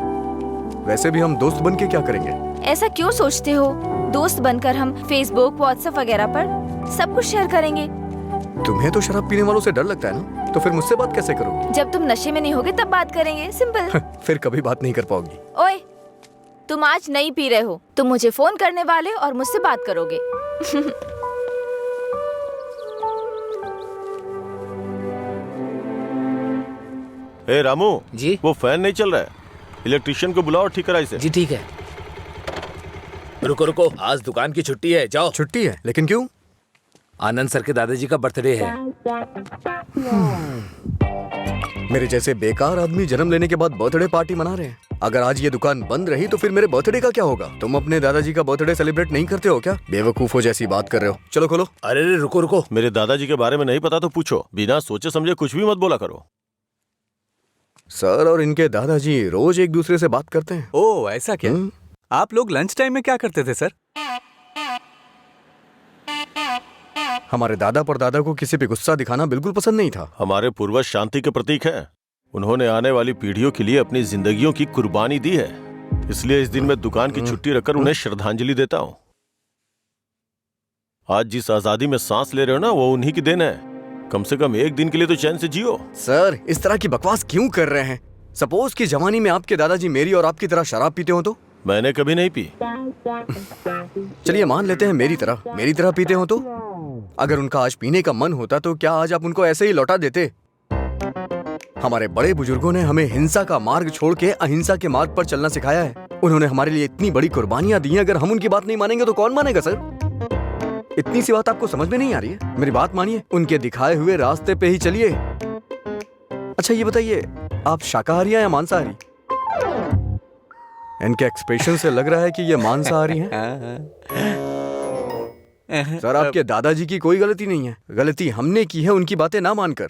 S6: वैसे भी हम दोस्त बन के क्या करेंगे?
S9: ऐसा क्यों सोचते हो? दोस्त बनकर हम फेसबुक, व्हाट्सएप वगैरह पर सब कुछ शेयर करेंगे।
S6: तुम्हें तो शराब पीने वालों से डर लगता है ना, तो फिर मुझसे बात कैसे करोगी?
S9: जब तुम नशे में नहीं होगे तब बात करेंगे, सिंपल।
S6: फिर कभी बात नहीं कर पाओगी।
S9: ओए, तुम आज नहीं पी रहे हो, तुम मुझे फोन करने वाले और मुझसे बात करोगे।
S2: ए रामू
S8: जी?
S2: वो फैन नहीं चल रहा है, इलेक्ट्रिशियन को बुलाओ, ठीक कराइए इसे।
S8: जी ठीक है। रुको, आज दुकान की छुट्टी है, जाओ।
S6: छुट्टी है? लेकिन क्यों?
S8: आनंद सर के दादाजी का बर्थडे है।
S6: मेरे जैसे बेकार आदमी जन्म लेने के बाद बर्थडे पार्टी मना रहे हैं। अगर आज ये दुकान बंद रही तो फिर मेरे बर्थडे का क्या होगा? तुम अपने दादाजी का बर्थडे सेलिब्रेट नहीं करते हो क्या? बेवकूफों जैसी बात कर रहे हो। चलो खोलो।
S8: अरे रुको,
S2: मेरे दादाजी के बारे में नहीं पता तो पूछो, बिना सोचे समझे कुछ भी मत बोला करो।
S6: सर और इनके दादाजी रोज एक दूसरे से बात करते हैं।
S5: ओह, ऐसा क्या? आप लोग लंच टाइम में क्या करते थे सर?
S6: हमारे दादा परदादा को किसी पे गुस्सा दिखाना बिल्कुल पसंद नहीं था।
S2: हमारे पूर्वज शांति के प्रतीक हैं। उन्होंने आने वाली पीढ़ियों के लिए अपनी जिंदगियों की कुर्बानी दी है, इसलिए इस दिन मैं दुकान की छुट्टी रखकर उन्हें श्रद्धांजलि देता हूँ। आज जिस आजादी में सांस ले रहे हो ना, वो उन्हीं की देन है। कम से कम एक दिन के लिए तो चैन से जियो।
S6: सर, इस तरह की बकवास क्यों कर रहे हैं? सपोज कि जवानी में आपके दादाजी मेरी और आपकी तरह शराब पीते हो तो?
S2: मैंने कभी नहीं पी।
S6: चलिए मान लेते हैं मेरी तरह पीते हो तो? अगर उनका आज पीने का मन होता तो क्या आज आप उनको ऐसे ही लौटा देते? हमारे बड़े बुजुर्गों ने हमें हिंसा का मार्ग छोड़ के अहिंसा के मार्ग पर चलना सिखाया है। उन्होंने हमारे लिए इतनी बड़ी कुर्बानियां दी हैं, अगर हम उनकी बात नहीं मानेंगे तो कौन मानेगा सर? इतनी सी बात आपको समझ में नहीं आ रही है? मेरी बात मानिए, उनके दिखाए हुए रास्ते पे ही चलिए। अच्छा ये बताइए, आप शाकाहारी हैं या मांसाहारी? इनके एक्सप्रेशन से लग रहा है कि ये मांसाहारी हैं। सर, आपके दादाजी की कोई गलती नहीं है, गलती हमने की है उनकी बातें ना मानकर।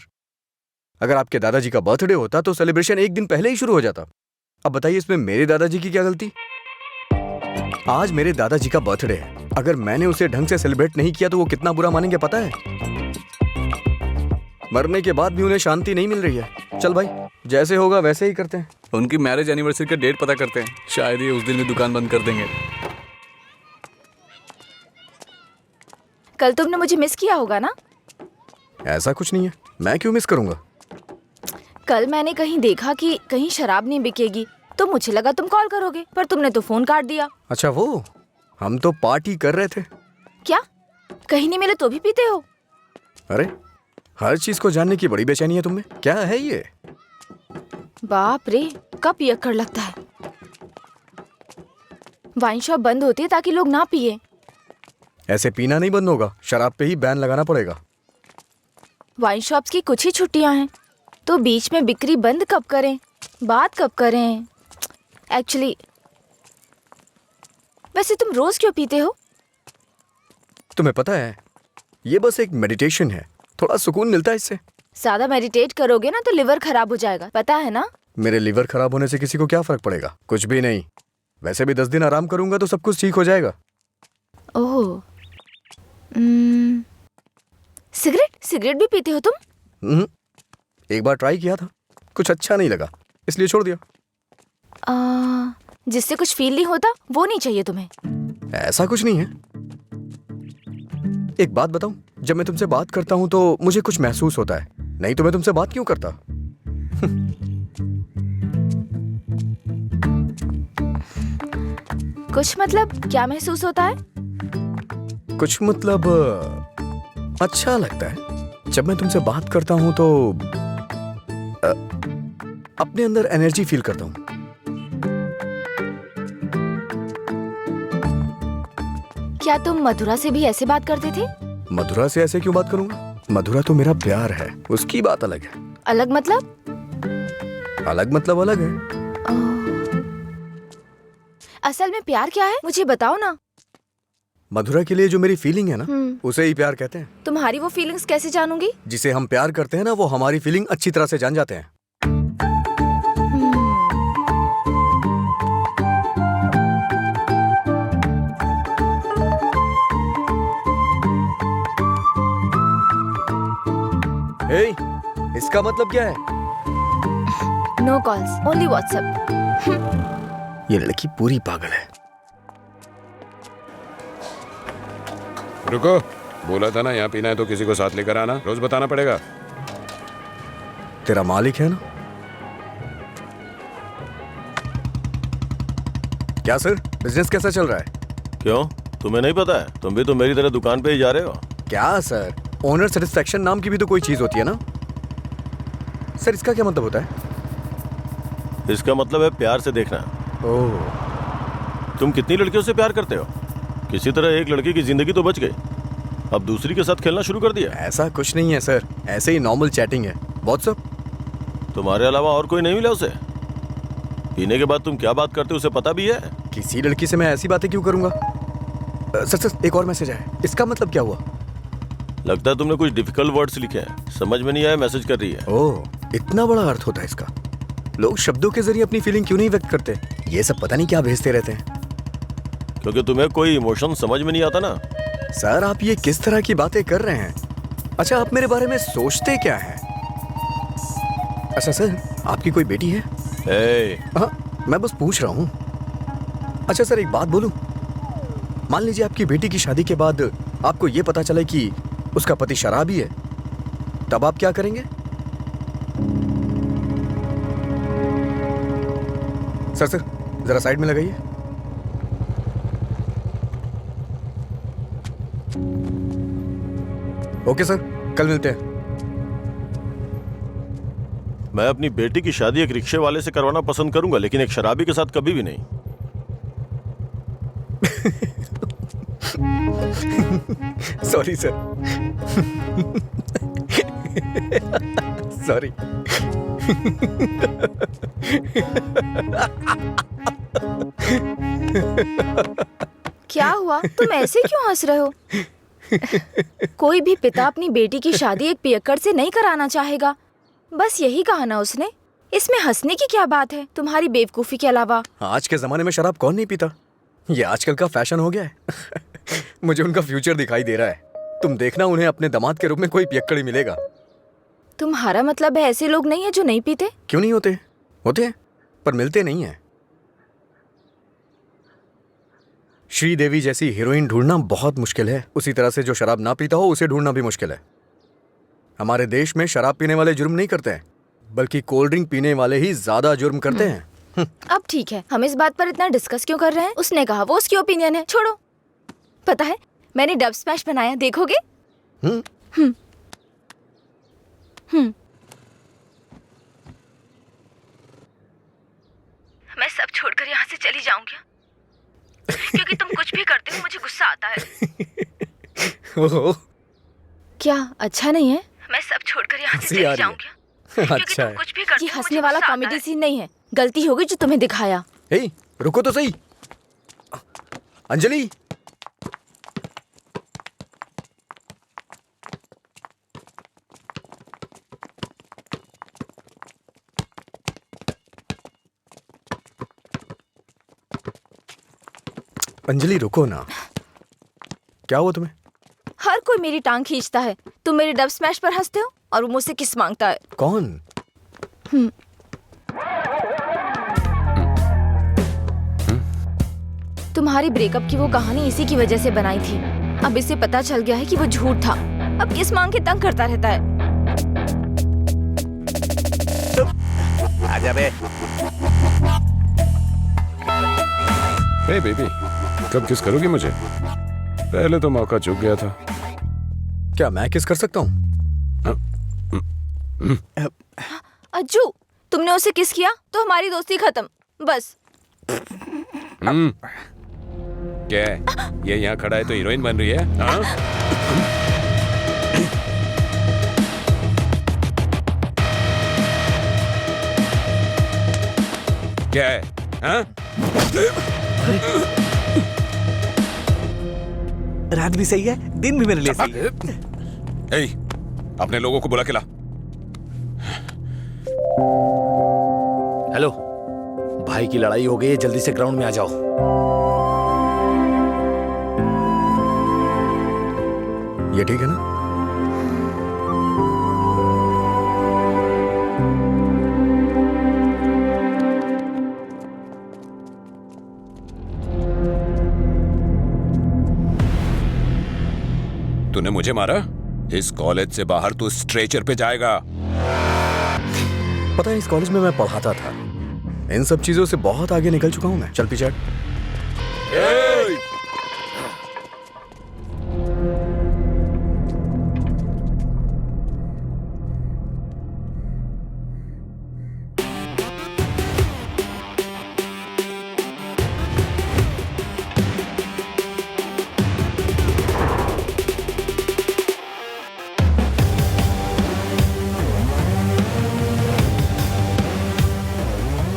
S6: अगर आपके दादाजी का बर्थडे होता तो सेलिब्रेशन एक दिन पहले ही शुरू हो जाता। अब बताइए इसमें मेरे दादाजी की क्या गलती? आज मेरे दादाजी का बर्थडे है, अगर मैंने उसे ढंग से सेलिब्रेट नहीं किया तो वो कितना बुरा मानेंगे पता है? मरने के बाद भी उन्हें शांति नहीं मिल रही है। चल भाई, जैसे होगा वैसे ही करते हैं।
S5: उनकी मैरिज एनिवर्सरी का डेट पता करते हैं, शायद ये उस दिन भी दुकान बंद कर देंगे।
S9: कल तुमने मुझे मिस किया होगा ना?
S6: ऐसा कुछ नहीं है, मैं क्यों मिस करूंगा?
S9: कल मैंने कहीं देखा कि कहीं शराब नहीं बिकेगी, तो मुझे लगा तुम कॉल करोगे, पर तुमने तो फोन काट दिया।
S6: अच्छा वो, हम तो पार्टी कर रहे थे।
S9: क्या? कहीं नहीं मिले तो भी पीते हो?
S6: अरे, हर चीज को जानने की बड़ी बेचैनी है तुम में। क्या है ये?
S9: बाप रे, कब पियक्कड़ लगता है। वाइन शॉप बंद होती है ताकि लोग ना पिए।
S6: ऐसे पीना नहीं बंद होगा, शराब पे ही बैन लगाना पड़ेगा।
S9: वाइन शॉप्स की कुछ ही छुट्टियां हैं, तो बीच में बिक्री बंद कब करें, बात कब करें? एक्चुअली वैसे तुम रोज क्यों पीते हो?
S6: तुम्हें पता है, ये बस एक मेडिटेशन है, थोड़ा सुकून मिलता है इससे।
S9: ज्यादा मेडिटेट करोगे ना तो लिवर खराब हो जाएगा, पता है ना?
S6: मेरे लिवर खराब होने से किसी को क्या फर्क पड़ेगा? कुछ भी नहीं। वैसे भी 10 दिन आराम करूंगा तो सब कुछ ठीक हो जाएगा।
S9: ओह, सिगरेट भी पीते हो तुम?
S6: एक बार ट्राई किया था, कुछ अच्छा नहीं लगा, इसलिए छोड़ दिया।
S9: जिससे कुछ फील नहीं होता वो नहीं चाहिए तुम्हें?
S6: ऐसा कुछ नहीं है। एक बात बताऊं, जब मैं तुमसे बात करता हूं तो मुझे कुछ महसूस होता है, नहीं तो मैं तुमसे बात क्यों करता?
S9: कुछ मतलब क्या महसूस होता है?
S6: कुछ मतलब अच्छा लगता है। जब मैं तुमसे बात करता हूं तो अपने अंदर एनर्जी फील करता हूं।
S9: क्या तुम मधुरा से भी ऐसे बात करते थे?
S6: मधुरा से ऐसे क्यों बात करूंगा? मधुरा तो मेरा प्यार है, उसकी बात अलग है।
S9: अलग मतलब?
S6: अलग मतलब अलग है।
S9: असल में प्यार क्या है मुझे बताओ ना।
S6: मधुरा के लिए जो मेरी फीलिंग है ना, उसे ही प्यार कहते हैं।
S9: तुम्हारी वो फीलिंग्स कैसे जानूंगी?
S6: जिसे हम प्यार करते हैं ना, वो हमारी फीलिंग अच्छी तरह से जान जाते हैं। हे, इसका मतलब क्या है?
S9: No calls, only WhatsApp.
S6: ये लड़की पूरी पागल है।
S3: रुको, बोला था ना यहाँ पीना है तो किसी को साथ लेकर आना, रोज बताना पड़ेगा।
S6: तेरा मालिक है ना? क्या सर, बिजनेस कैसा चल रहा है?
S2: क्यों, तुम्हें नहीं पता है? तुम भी तो मेरी तरह दुकान पे ही जा रहे हो।
S6: क्या सर, ओनर सेटिस्फेक्शन नाम की भी तो कोई चीज होती है ना सर। इसका क्या मतलब होता है?
S2: इसका मतलब है प्यार से देखना।
S6: ओह,
S2: तुम कितनी लड़कियों से प्यार करते हो? किसी तरह एक लड़की की जिंदगी तो बच गई, अब दूसरी के साथ खेलना शुरू कर दिया।
S6: ऐसा कुछ नहीं है सर, ऐसे ही नॉर्मल चैटिंग है। व्हाट्सएप।
S2: तुम्हारे अलावा और कोई नहीं मिला उसे? पीने के बाद तुम क्या बात करते हो उसे पता भी है?
S6: किसी लड़की से मैं ऐसी बातें क्यों करूंगा? सर एक और मैसेज आया, इसका मतलब क्या हुआ?
S2: लगता है तुमने कुछ डिफिकल्ट वर्ड्स लिखे हैं, समझ में नहीं आया, मैसेज कर रही है।
S6: ओह, इतना बड़ा अर्थ होता है इसका। लोग शब्दों के जरिए अपनी फीलिंग क्यों नहीं व्यक्त करते? ये सब पता नहीं क्या भेजते रहते हैं।
S2: क्योंकि तुम्हें कोई इमोशन समझ में नहीं आता ना।
S6: सर आप ये किस तरह की बातें कर रहे हैं? अच्छा, आप मेरे बारे में सोचते क्या हैं? अच्छा सर, आपकी कोई बेटी है? हाँ, मैं बस पूछ रहा हूँ। अच्छा सर, एक बात बोलूं? मान लीजिए आपकी बेटी की शादी के बाद आपको ये पता चले कि उसका पति शराबी है, तब आप क्या करेंगे? सर जरा साइड में लगाइए। ओके सर, कल मिलते हैं।
S2: मैं अपनी बेटी की शादी एक रिक्शे वाले से करवाना पसंद करूंगा, लेकिन एक शराबी के साथ कभी भी नहीं।
S6: Sorry sir. सॉरी।
S9: क्या हुआ, तुम ऐसे क्यों हंस रहे हो? कोई भी पिता अपनी बेटी की शादी एक पियक्कड़ से नहीं कराना चाहेगा। बस यही कहा ना उसने। इसमें हंसने की क्या बात है तुम्हारी बेवकूफी के अलावा?
S6: आज के जमाने में शराब कौन नहीं पीता? ये आजकल का फैशन हो गया है। मुझे उनका फ्यूचर दिखाई दे रहा है। तुम देखना, उन्हें अपने दामाद के रूप में कोई पियक्कड़ ही मिलेगा।
S9: तुम्हारा मतलब है ऐसे लोग नहीं है जो नहीं पीते?
S6: क्यों नहीं होते? होते हैं, पर मिलते नहीं हैं। श्रीदेवी जैसी हीरोइन ढूंढना बहुत मुश्किल है। उसी तरह से जो शराब ना पीता हो उसे ढूंढना भी मुश्किल है। हमारे देश में शराब पीने वाले जुर्म नहीं करते हैं, बल्कि कोल्ड ड्रिंक पीने वाले ही ज्यादा जुर्म करते हैं।
S9: अब ठीक है, हम इस बात पर इतना डिस्कस क्यों कर रहे हैं? उसने कहा, वो उसकी ओपिनियन है, छोड़ो। पता है मैंने डब स्मैश बनाया, देखोगे? मैं सब छोड़कर यहाँ से चली जाऊंगी, क्योंकि तुम कुछ भी करते हो मुझे गुस्सा आता है।
S6: ओहो,
S9: क्या अच्छा नहीं है? मैं सब छोड़कर यहाँ से चली जाऊंगी, क्योंकि
S6: अच्छा
S9: तुम
S6: है।
S9: कुछ भी करते हो। ये हंसने वाला कॉमेडी सीन नहीं है, गलती होगी जो तुम्हें दिखाया।
S6: हे, रुको तो सही। अंजलि, अंजलि रुको ना। क्या हुआ तुम्हें?
S9: हर कोई मेरी टांग खींचता है। तुम मेरे डब स्मैश पर हंसते हो और वो मुझसे किस मांगता है।
S6: कौन?
S9: तुम्हारी ब्रेकअप की वो कहानी इसी की वजह से बनाई थी। अब इसे पता चल गया है कि वो झूठ था। अब किस मांग के तंग करता रहता है।
S6: आजा बे।
S3: हे बेबी, कब किस करोगी मुझे? पहले तो मौका चूक गया था।
S6: क्या मैं किस कर सकता हूँ?
S9: अज्जू, तुमने उसे किस किया तो हमारी दोस्ती खत्म, बस।
S3: क्या है? ये यहाँ खड़ा है तो हीरोइन बन रही है? हाँ? क्या है? हाँ?
S5: रात भी सही है, दिन भी मेरे लिए सही है।
S3: ए, अपने लोगों को बुला के ला।
S8: हेलो, भाई की लड़ाई हो गई है, जल्दी से ग्राउंड में आ जाओ।
S6: ये ठीक है ना?
S3: तूने मुझे मारा? इस कॉलेज से बाहर तू स्ट्रेचर पे जाएगा।
S6: पता है, इस कॉलेज में मैं पढ़ाता था। इन सब चीजों से बहुत आगे निकल चुका हूं मैं। चल पीछे हट।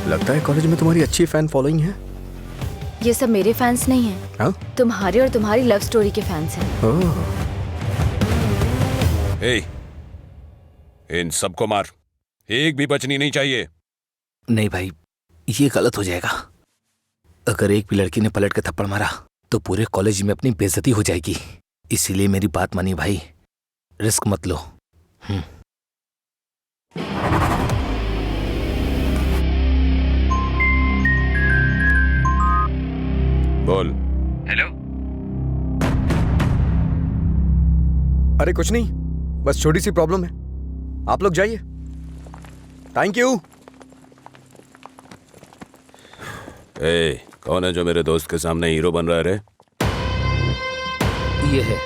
S6: लगता है कॉलेज में तुम्हारी अच्छी फैन फॉलोइंग है।
S9: ये सब मेरे फैंस नहीं हैं।
S6: हाँ?
S9: तुम्हारे और तुम्हारी लव स्टोरी के फैंस हैं।
S6: ओह,
S3: ए, इन सबको मार, एक भी बचनी नहीं चाहिए।
S8: नहीं भाई, ये गलत हो जाएगा। अगर एक भी लड़की ने पलट के थप्पड़ मारा तो पूरे कॉलेज में अपनी बेइज्जती हो जाएगी। इसीलिए मेरी बात मानिए भाई, रिस्क मत लो।
S3: बोल।
S5: हेलो।
S6: अरे कुछ नहीं, बस छोटी सी प्रॉब्लम है। आप लोग जाइए। Thank you.
S3: ए, कौन है जो मेरे दोस्त के सामने हीरो बन रहा है रे?
S8: ये है।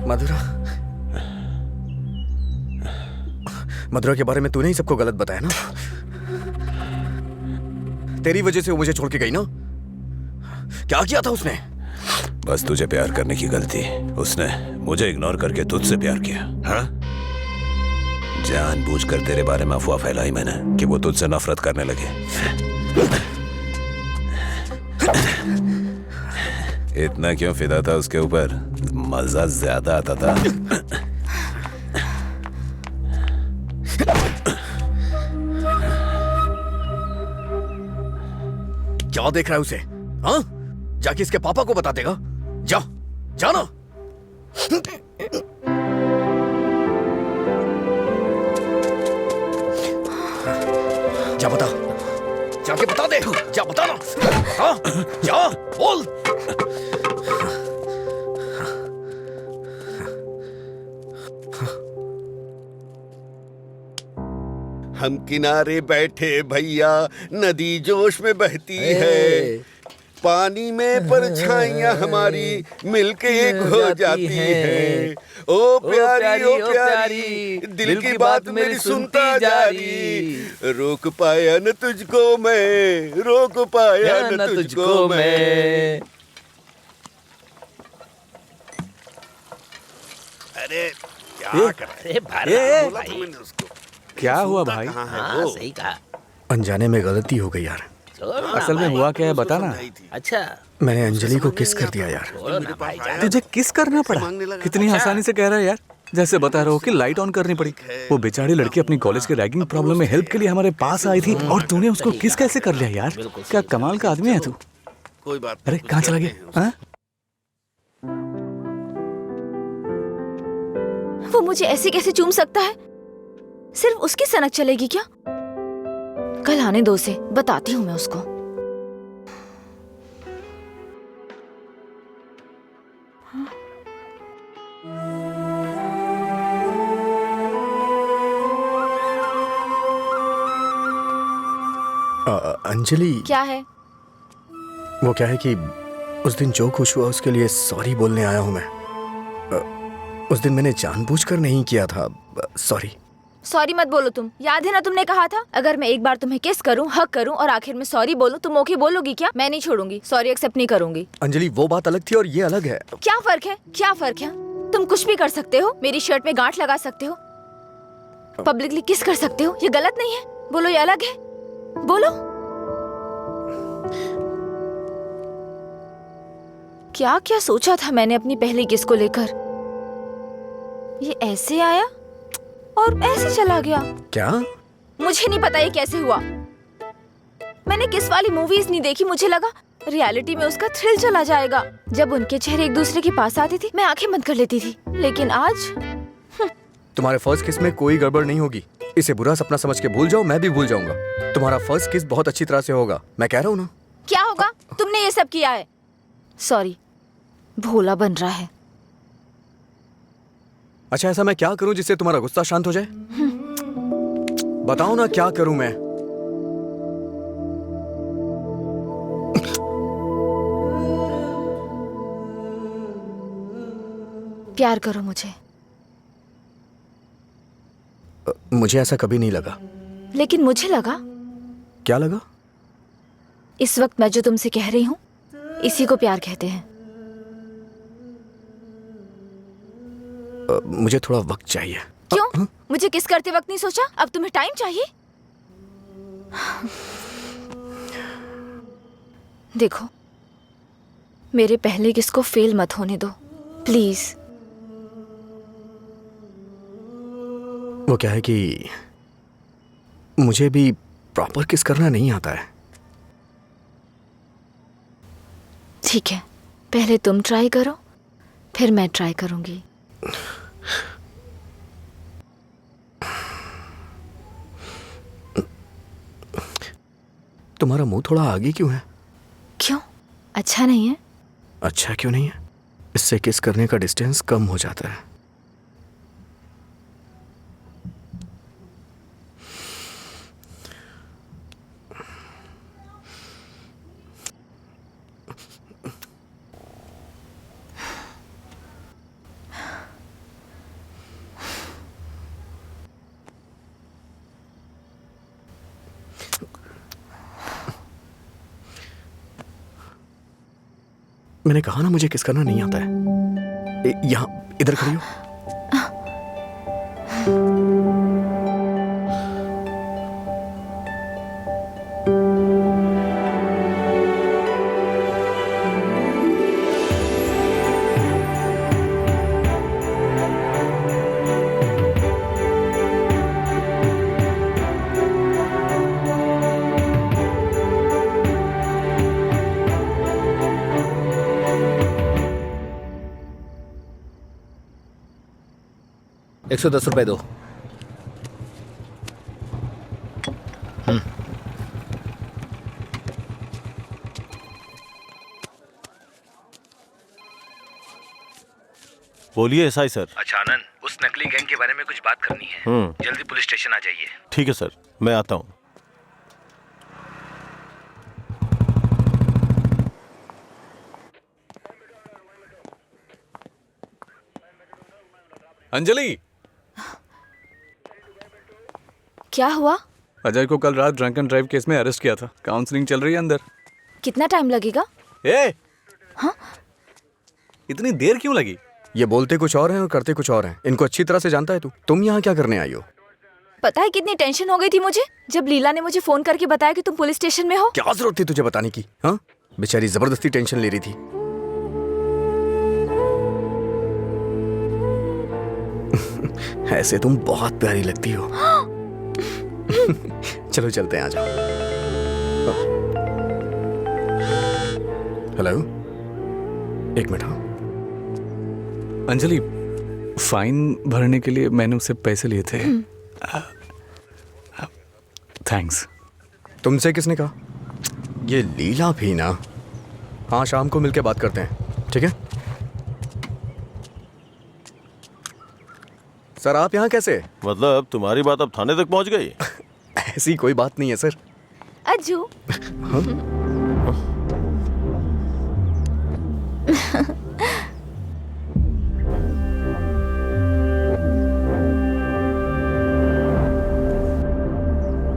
S6: मधुरा, मधुरा के बारे में तूने ही सबको गलत बताया ना? तेरी वजह से वो मुझे छोड़ के गई ना? क्या किया था उसने?
S3: बस तुझे प्यार करने की गलती। उसने मुझे इग्नोर करके तुझसे प्यार किया। हाँ? जानबूझकर तेरे बारे में अफवाह फैलाई मैंने कि वो तुझसे नफरत करने लगे। इतना क्यों फिदा था उसके ऊपर? मजा ज्यादा आता था।
S6: क्या देख रहा है उसे? हाँ? जाके इसके पापा को बता देगा। जा, जाना। जा बता, जाके बता दे। जा बता ना। हाँ? जा, बोल।
S1: हम किनारे बैठे भैया, नदी जोश में बहती है, पानी में परछाइयां हमारी मिलके एक हो जाती है। ओ प्यारी ओ प्यारी, दिल की बात मेरी सुनता जारी, रोक पाया न तुझको मैं, रोक पाया न तुझको मैं। अरे क्या कर रहा है? बोला था मैंने उसको।
S5: क्या हुआ भाई?
S8: हाँ, सही कहा।
S6: अनजाने में गलती हो गई यार।
S5: असल में हुआ क्या है बताना।
S8: अच्छा,
S6: मैंने अंजलि को किस कर दिया यार।
S5: तुझे किस करना पड़ा? कितनी आसानी से कह रहा है यार, जैसे बता रहा हो कि लाइट ऑन करनी पड़ी। वो बेचारी लड़की अपनी कॉलेज के रैगिंग प्रॉब्लम में हेल्प के लिए हमारे पास आई थी और तूने उसको किस कैसे कर लिया यार? क्या कमाल का आदमी है तू।
S1: कोई बात।
S5: अरे कहाँ चला गया?
S9: वो मुझे ऐसे कैसे चूम सकता है? सिर्फ उसकी सनक चलेगी क्या? कल आने दो उसे, बताती हूँ मैं उसको।
S6: अंजलि,
S9: क्या है?
S6: वो क्या है कि उस दिन जो कुछ हुआ उसके लिए सॉरी बोलने आया हूँ मैं। उस दिन मैंने जानबूझकर नहीं किया था। सॉरी।
S9: सॉरी मत बोलो तुम। याद है ना तुमने कहा था अगर मैं एक बार तुम्हें किस करूं, हक करूं और आखिर में सॉरी बोलूं तुम ओके बोलोगी क्या? मैं नहीं छोड़ूंगी, सॉरी एक्सेप्ट नहीं करूंगी।
S6: अंजलि, वो बात अलग थी और ये अलग है।
S9: क्या फर्क है? क्या फर्क है? तुम कुछ भी कर सकते हो, मेरी शर्ट में गांठ लगा सकते हो, पब्लिकली किस कर सकते हो, ये गलत नहीं है? बोलो ये अलग है? बोलो। क्या क्या सोचा था मैंने अपनी पहली किस को लेकर? ये ऐसे आया और ऐसे चला गया।
S6: क्या?
S9: मुझे नहीं पता ये कैसे हुआ। मैंने किस वाली मूवीज नहीं देखी, मुझे लगा रियलिटी में उसका थ्रिल चला जाएगा। जब उनके चेहरे एक दूसरे के पास आते थे मैं आंखें बंद कर लेती थी, लेकिन आज
S6: तुम्हारे फर्स्ट किस में कोई गड़बड़ नहीं होगी। इसे बुरा सपना समझ के भूल जाओ, मैं भी भूल जाऊंगा। तुम्हारा फर्स्ट किस बहुत अच्छी तरह से होगा, मैं कह रहा हूँ ना।
S9: क्या होगा? तुमने ये सब किया है। सॉरी, भोला बन रहा है।
S6: अच्छा, ऐसा मैं क्या करूं जिससे तुम्हारा गुस्सा शांत हो जाए? बताओ ना, क्या करूं मैं?
S9: प्यार करो मुझे।
S6: मुझे ऐसा कभी नहीं लगा।
S9: लेकिन मुझे लगा।
S6: क्या लगा?
S9: इस वक्त मैं जो तुमसे कह रही हूँ इसी को प्यार कहते हैं।
S6: मुझे थोड़ा वक्त चाहिए।
S9: क्यों? मुझे किस करते वक्त नहीं सोचा? अब तुम्हें टाइम चाहिए? देखो, मेरे पहले किस को फेल मत होने दो प्लीज।
S6: वो क्या है कि मुझे भी प्रॉपर किस करना नहीं आता है।
S9: ठीक है, पहले तुम ट्राई करो, फिर मैं ट्राई करूंगी।
S6: तुम्हारा मुंह थोड़ा आगे क्यों है?
S9: क्यों? अच्छा नहीं है?
S6: अच्छा क्यों नहीं है? इससे किस करने का डिस्टेंस कम हो जाता है। मैंने कहा ना मुझे किस करना नहीं आता है। यहाँ इधर खड़ी हो।
S8: ₹110 दो।
S2: बोलिए एसआई सर।
S8: अच्छा आनंद, उस नकली गैंग के बारे में कुछ बात करनी है। जल्दी पुलिस स्टेशन आ जाइए।
S2: ठीक है सर, मैं आता हूँ।
S5: अंजलि,
S9: क्या हुआ?
S5: अजय को कल रात ड्रंक एंड ड्राइव केस में अरेस्ट किया था। काउंसलिंग चल रही है अंदर।
S9: कितना टाइम लगेगा?
S5: हाँ? इतनी देर क्यों लगी?
S6: ये बोलते कुछ और हैं और करते कुछ और हैं। इनको अच्छी तरह से जानता है तू। तुम यहाँ क्या करने आई हो?
S9: पता है कितनी टेंशन हो गई थी मुझे जब लीला ने मुझे फोन करके बताया कि तुम पुलिस स्टेशन में हो।
S6: क्या जरूरत थी तुझे बताने की? हाँ, बेचारी जबरदस्ती टेंशन ले रही थी। ऐसे तुम बहुत प्यारी लगती हो। चलो चलते हैं, आ जाओ। हेलो, एक मिनट। हाँ
S5: अंजलि, फाइन भरने के लिए मैंने उससे पैसे लिए थे। थैंक्स।
S6: तुमसे किसने कहा? ये लीला भी ना। हाँ, शाम को मिलके बात करते हैं, ठीक है? सर आप यहाँ कैसे?
S2: मतलब तुम्हारी बात अब थाने तक पहुंच गई?
S6: ऐसी कोई बात नहीं है सर।
S9: अज्जू।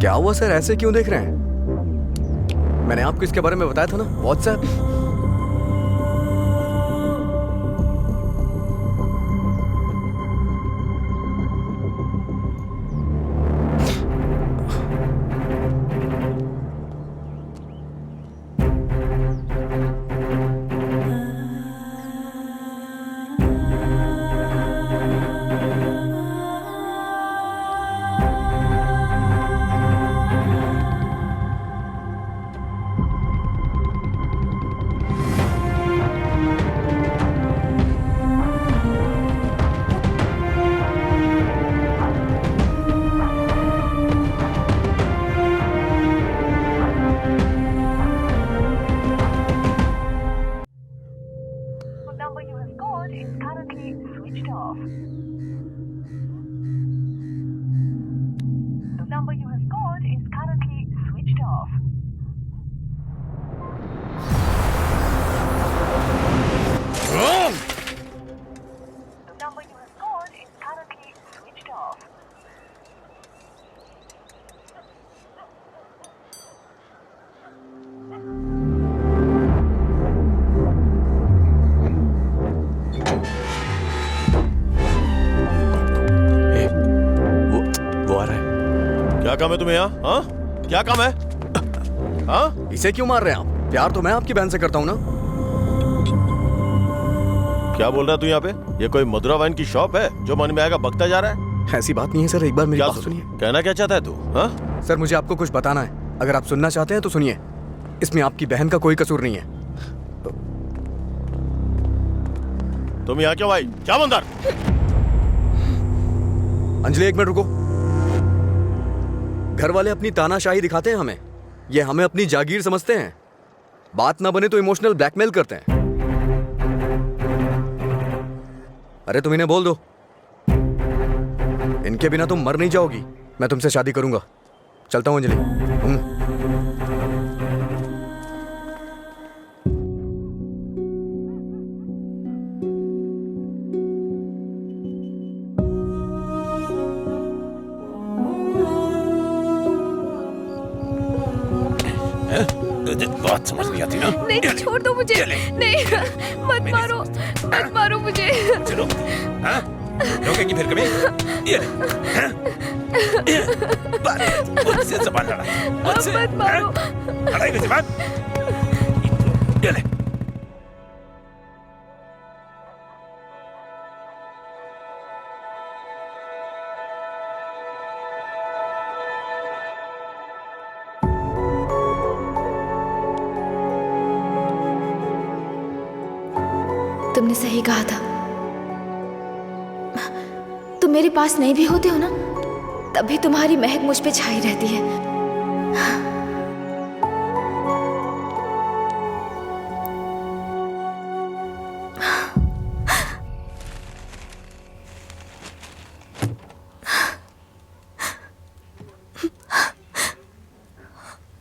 S6: क्या हुआ सर, ऐसे क्यों देख रहे हैं? मैंने आपको इसके बारे में बताया था ना, व्हाट्सएप।
S2: क्या काम है तुम्हें यहाँ? हाँ, क्या काम है? हाँ,
S6: इसे क्यों मार रहे हैं आप? प्यार तो मैं आपकी बहन से करता हूँ ना।
S2: क्या बोल रहा है तू यहाँ पे? ये कोई मधुरा वाइन की शॉप है जो मन में आएगा बकता जा रहा है?
S6: ऐसी बात नहीं है सर, एक बार मेरी
S2: क्या
S6: बात सुनिए।
S2: कहना क्या चाहता है तू? हाँ
S6: सर मुझे आपको कुछ बताना है, अगर आप सुनना चाहते हैं तो सुनिए। इसमें आपकी बहन का कोई कसूर नहीं है।
S2: तुम यहाँ क्यों आई? क्या बंदर?
S6: अंजलि एक मिनट रुको। घर वाले अपनी तानाशाही दिखाते हैं हमें, ये हमें अपनी जागीर समझते हैं। बात ना बने तो इमोशनल ब्लैकमेल करते हैं। अरे तुम इन्हें बोल दो, इनके बिना तुम मर नहीं जाओगी। मैं तुमसे शादी करूंगा। चलता हूं अंजलि।
S3: बात समझ नहीं आती ना?
S9: नहीं, छोड़ दो मुझे। नहीं, मत मारो, मत मारो मुझे।
S3: चलो, हाँ? रोकेंगी फिर कभी? ये ले, हाँ? बात मुझसे ज़बान लड़ा, मुझसे,
S9: मत मारो।
S3: हाँ? लड़ाई ज़बान? ये ले।
S9: तुमने सही कहा था। तुम मेरे पास नहीं भी होते हो ना, तब भी तुम्हारी महक मुझ पे छाई रहती है।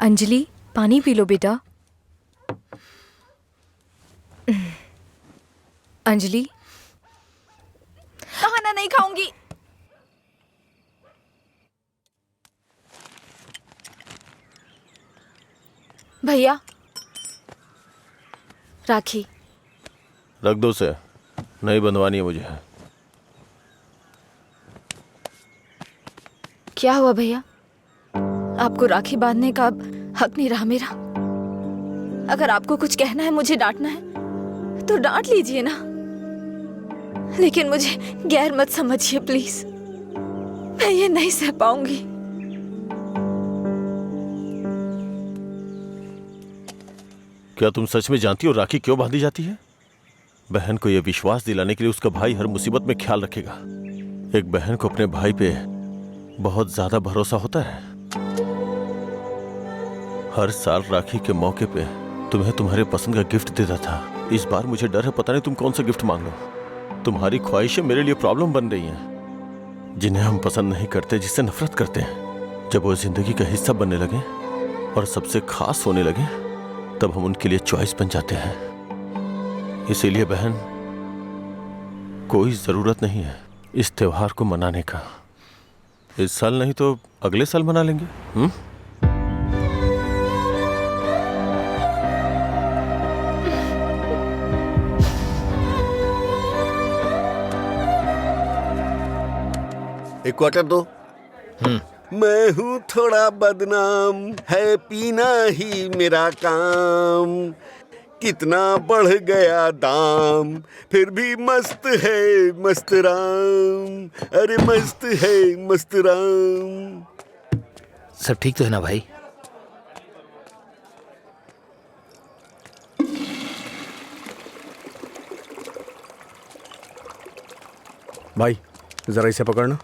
S9: अंजलि, पानी पी लो बेटा। अंजलि, खाना नहीं खाऊंगी। भैया, राखी
S2: रख दो उसे, नहीं बंधवानी है मुझे।
S9: क्या हुआ भैया? आपको राखी बांधने का अब हक नहीं रहा मेरा? अगर आपको कुछ कहना है, मुझे डांटना है तो डांट लीजिए ना, लेकिन मुझे गैर मत समझिए प्लीज। मैं ये नहीं सह पाऊंगी।
S2: क्या तुम सच में जानती हो राखी क्यों बांधी जाती है? बहन को यह विश्वास दिलाने के लिए उसका भाई हर मुसीबत में ख्याल रखेगा। एक बहन को अपने भाई पे बहुत ज्यादा भरोसा होता है। हर साल राखी के मौके पे तुम्हें तुम्हारे पसंद का गिफ्ट देता था। इस बार मुझे डर है, पता नहीं तुम कौन सा गिफ्ट मांग लो। तुम्हारी ख्वाहिशें मेरे लिए प्रॉब्लम बन रही हैं, जिन्हें हम पसंद नहीं करते, जिससे नफरत करते हैं। जब वो जिंदगी का हिस्सा बनने लगे और सबसे खास होने लगे, तब हम उनके लिए चॉइस बन जाते हैं। इसीलिए बहन, कोई जरूरत नहीं है इस त्योहार को मनाने का। इस साल नहीं तो अगले साल मना लेंगे।
S1: एक क्वार्टर दो। मैं हूँ थोड़ा बदनाम, है पीना ही मेरा काम, कितना बढ़ गया दाम, फिर भी मस्त है मस्त राम, अरे मस्त है मस्त राम।
S8: सब ठीक तो है ना भाई?
S6: भाई जरा इसे पकड़ना।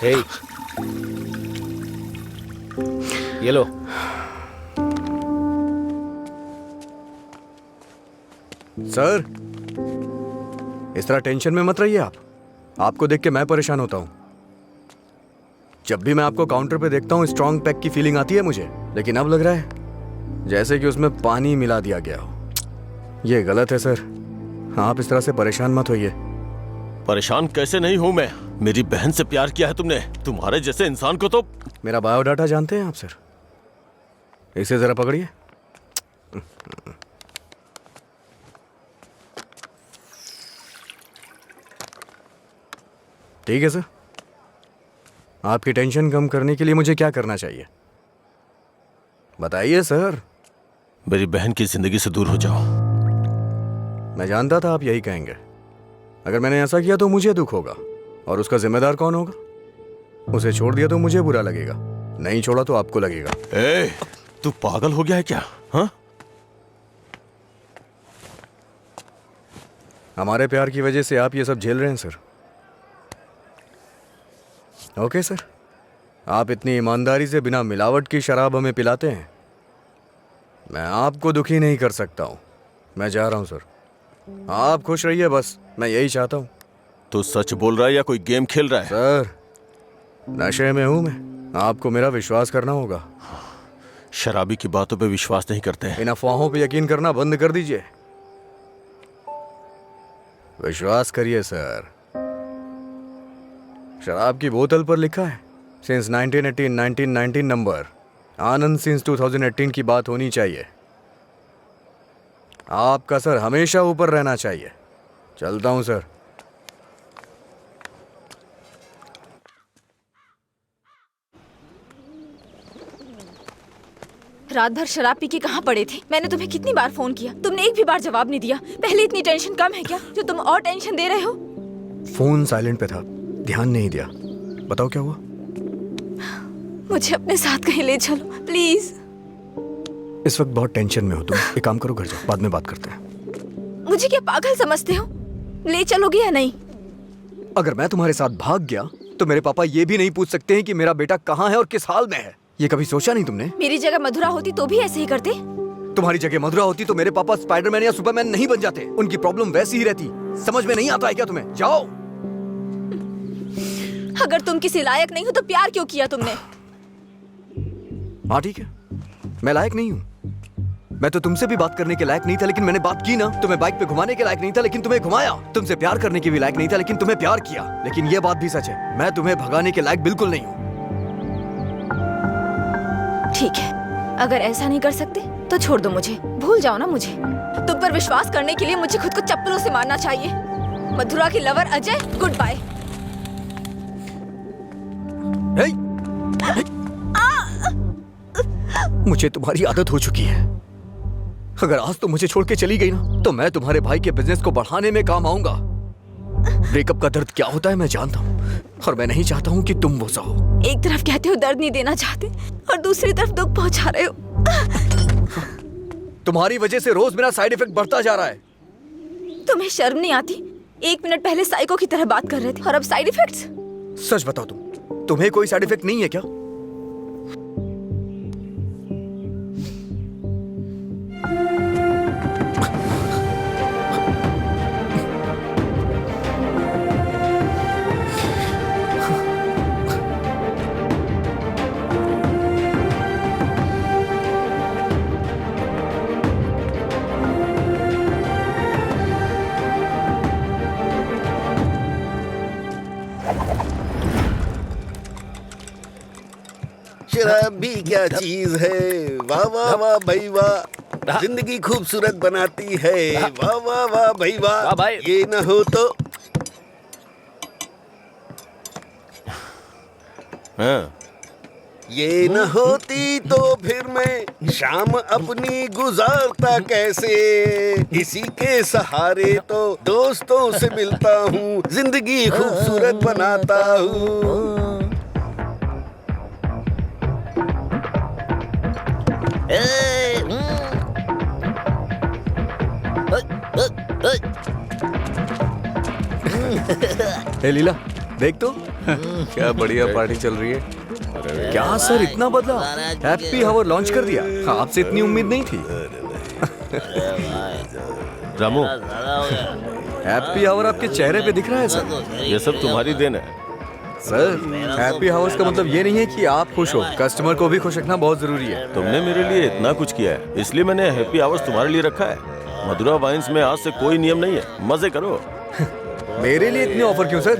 S8: हे, ये लो।
S6: सर, इस तरह टेंशन में मत रहिए आप। आपको देख के मैं परेशान होता हूं। जब भी मैं आपको काउंटर पे देखता हूँ स्ट्रॉन्ग पैक की फीलिंग आती है मुझे, लेकिन अब लग रहा है जैसे कि उसमें पानी मिला दिया गया हो। ये गलत है सर, आप इस तरह से परेशान मत होइए।
S2: परेशान कैसे नहीं हूं मैं? मेरी बहन से प्यार किया है तुमने। तुम्हारे जैसे इंसान को तो।
S6: मेरा बायोडाटा जानते हैं आप सर? इसे जरा पकड़िए। ठीक है सर, आपकी टेंशन कम करने के लिए मुझे क्या करना चाहिए बताइए सर।
S2: मेरी बहन की जिंदगी से दूर हो जाओ।
S6: मैं जानता था आप यही कहेंगे। अगर मैंने ऐसा किया तो मुझे दुख होगा, और उसका जिम्मेदार कौन होगा? उसे छोड़ दिया तो मुझे बुरा लगेगा, नहीं छोड़ा तो आपको लगेगा।
S2: ए, तू पागल हो गया है क्या? हाँ?
S6: हमारे प्यार की वजह से आप ये सब झेल रहे हैं सर। ओके सर, आप इतनी ईमानदारी से बिना मिलावट की शराब हमें पिलाते हैं, मैं आपको दुखी नहीं कर सकता हूं। मैं जा रहा हूं सर, आप खुश रहिए बस, मैं यही चाहता हूं।
S2: तू सच बोल रहा है या कोई गेम खेल रहा है?
S6: सर, नशे में हूं मैं, आपको मेरा विश्वास करना होगा।
S2: शराबी की बातों पे विश्वास नहीं करते हैं।
S6: इन अफवाहों पे यकीन करना बंद कर दीजिए। विश्वास करिए सर। शराब की बोतल पर लिखा है सिंस 1918 1919 नंबर, आनंद सिंस 2018 की बात होनी चाहिए। आपका सर हमेशा ऊपर रहना चाहिए। चलता हूं सर।
S9: रात भर शराब पी के कहाँ पड़े थे? मैंने तुम्हें कितनी बार फोन किया, तुमने एक भी बार जवाब नहीं दिया। पहले इतनी टेंशन कम है क्या जो तुम और टेंशन दे रहे हो?
S6: फोन साइलेंट पे था, ध्यान नहीं दिया। बताओ क्या हुआ?
S9: मुझे अपने साथ कहीं ले चलो प्लीज।
S6: इस वक्त बहुत टेंशन में हो तुम, एक काम करो, घर जाओ, बाद में बात करते हैं।
S9: मुझे क्या पागल समझते हो? ले चलोगे या नहीं?
S6: अगर मैं तुम्हारे साथ भाग गया तो मेरे पापा ये भी नहीं पूछ सकते हैं कि मेरा बेटा कहाँ है और किस हाल में है। ये कभी सोचा नहीं तुमने?
S9: मेरी जगह मधुरा होती तो भी ऐसे ही करते।
S6: तुम्हारी जगह मधुरा होती तो मेरे पापा स्पाइडरमैन या सुपरमैन नहीं बन जाते। उनकी प्रॉब्लम वैसी ही रहती। समझ में नहीं आता है क्या तुम्हें? जाओ।
S9: अगर तुम किसी लायक नहीं हो तो प्यार क्यों किया तुमने?
S6: हाँ ठीक है, मैं लायक नहीं हूँ। मैं तो तुमसे भी बात करने के लायक नहीं था, लेकिन मैंने बात की ना। तुम्हें बाइक पे घुमाने के लायक नहीं था, लेकिन तुम्हें घुमाया। तुमसे प्यार करने के भी लायक नहीं था, लेकिन तुम्हें प्यार किया। लेकिन ये बात भी सच है, मैं तुम्हें भगाने के लायक बिल्कुल नहीं हूँ।
S9: ठीक है, अगर ऐसा नहीं कर सकते तो छोड़ दो मुझे, भूल जाओ ना मुझे। तुम पर विश्वास करने के लिए मुझे खुद को चप्पलों से मारना चाहिए। मधुरा की लवर अजय, गुड बाय।
S6: मुझे तुम्हारी आदत हो चुकी है। अगर आज तो मुझे छोड़ के चली गई ना, तो मैं तुम्हारे भाई के बिजनेस को बढ़ाने में काम आऊंगा। ब्रेकअप का दर्द क्या होता है मैं जानता हूँ, और मैं नहीं चाहता हूँ कि तुम वो सहो।
S9: एक तरफ कहते हो दर्द नहीं देना चाहते और दूसरी तरफ दुख पहुंचा रहे हो।
S6: तुम्हारी वजह से रोज मेरा साइड इफेक्ट बढ़ता जा रहा है।
S9: तुम्हें शर्म नहीं आती? 1 मिनट पहले साइको की तरह बात कर रहे थे और अब साइड इफेक्ट्स।
S6: सच बताओ तुम्हें कोई साइड इफेक्ट नहीं है क्या?
S1: शराब भी क्या चीज है, वाह वाह वाह भाई वाह, जिंदगी खूबसूरत बनाती है, वाह वाह वाह भाई वाह, ये न हो तो।
S2: हाँ।
S1: ये न होती तो फिर मैं शाम अपनी गुजारता कैसे, इसी के सहारे तो दोस्तों से मिलता हूँ, जिंदगी खूबसूरत बनाता हूँ।
S6: हे लीला, देख तो क्या बढ़िया पार्टी चल रही है। क्या सर इतना बदला? हैप्पी हावर लॉन्च कर दिया, आपसे इतनी उम्मीद नहीं थी।
S2: रामू,
S6: हैप्पी हावर आपके चेहरे पे दिख रहा है सर।
S2: ये सब तुम्हारी देन है
S6: सर। हैप्पी हावर्स का मतलब ये नहीं है कि आप खुश हो, कस्टमर को भी खुश रखना बहुत जरूरी है।
S2: तुमने मेरे लिए इतना कुछ किया है, इसलिए मैंने हैप्पी आवर्स तुम्हारे लिए रखा है। मधुरा वाइन्स में आज से कोई नियम नहीं है, मजे करो।
S6: मेरे लिए इतने ऑफर क्यों सर?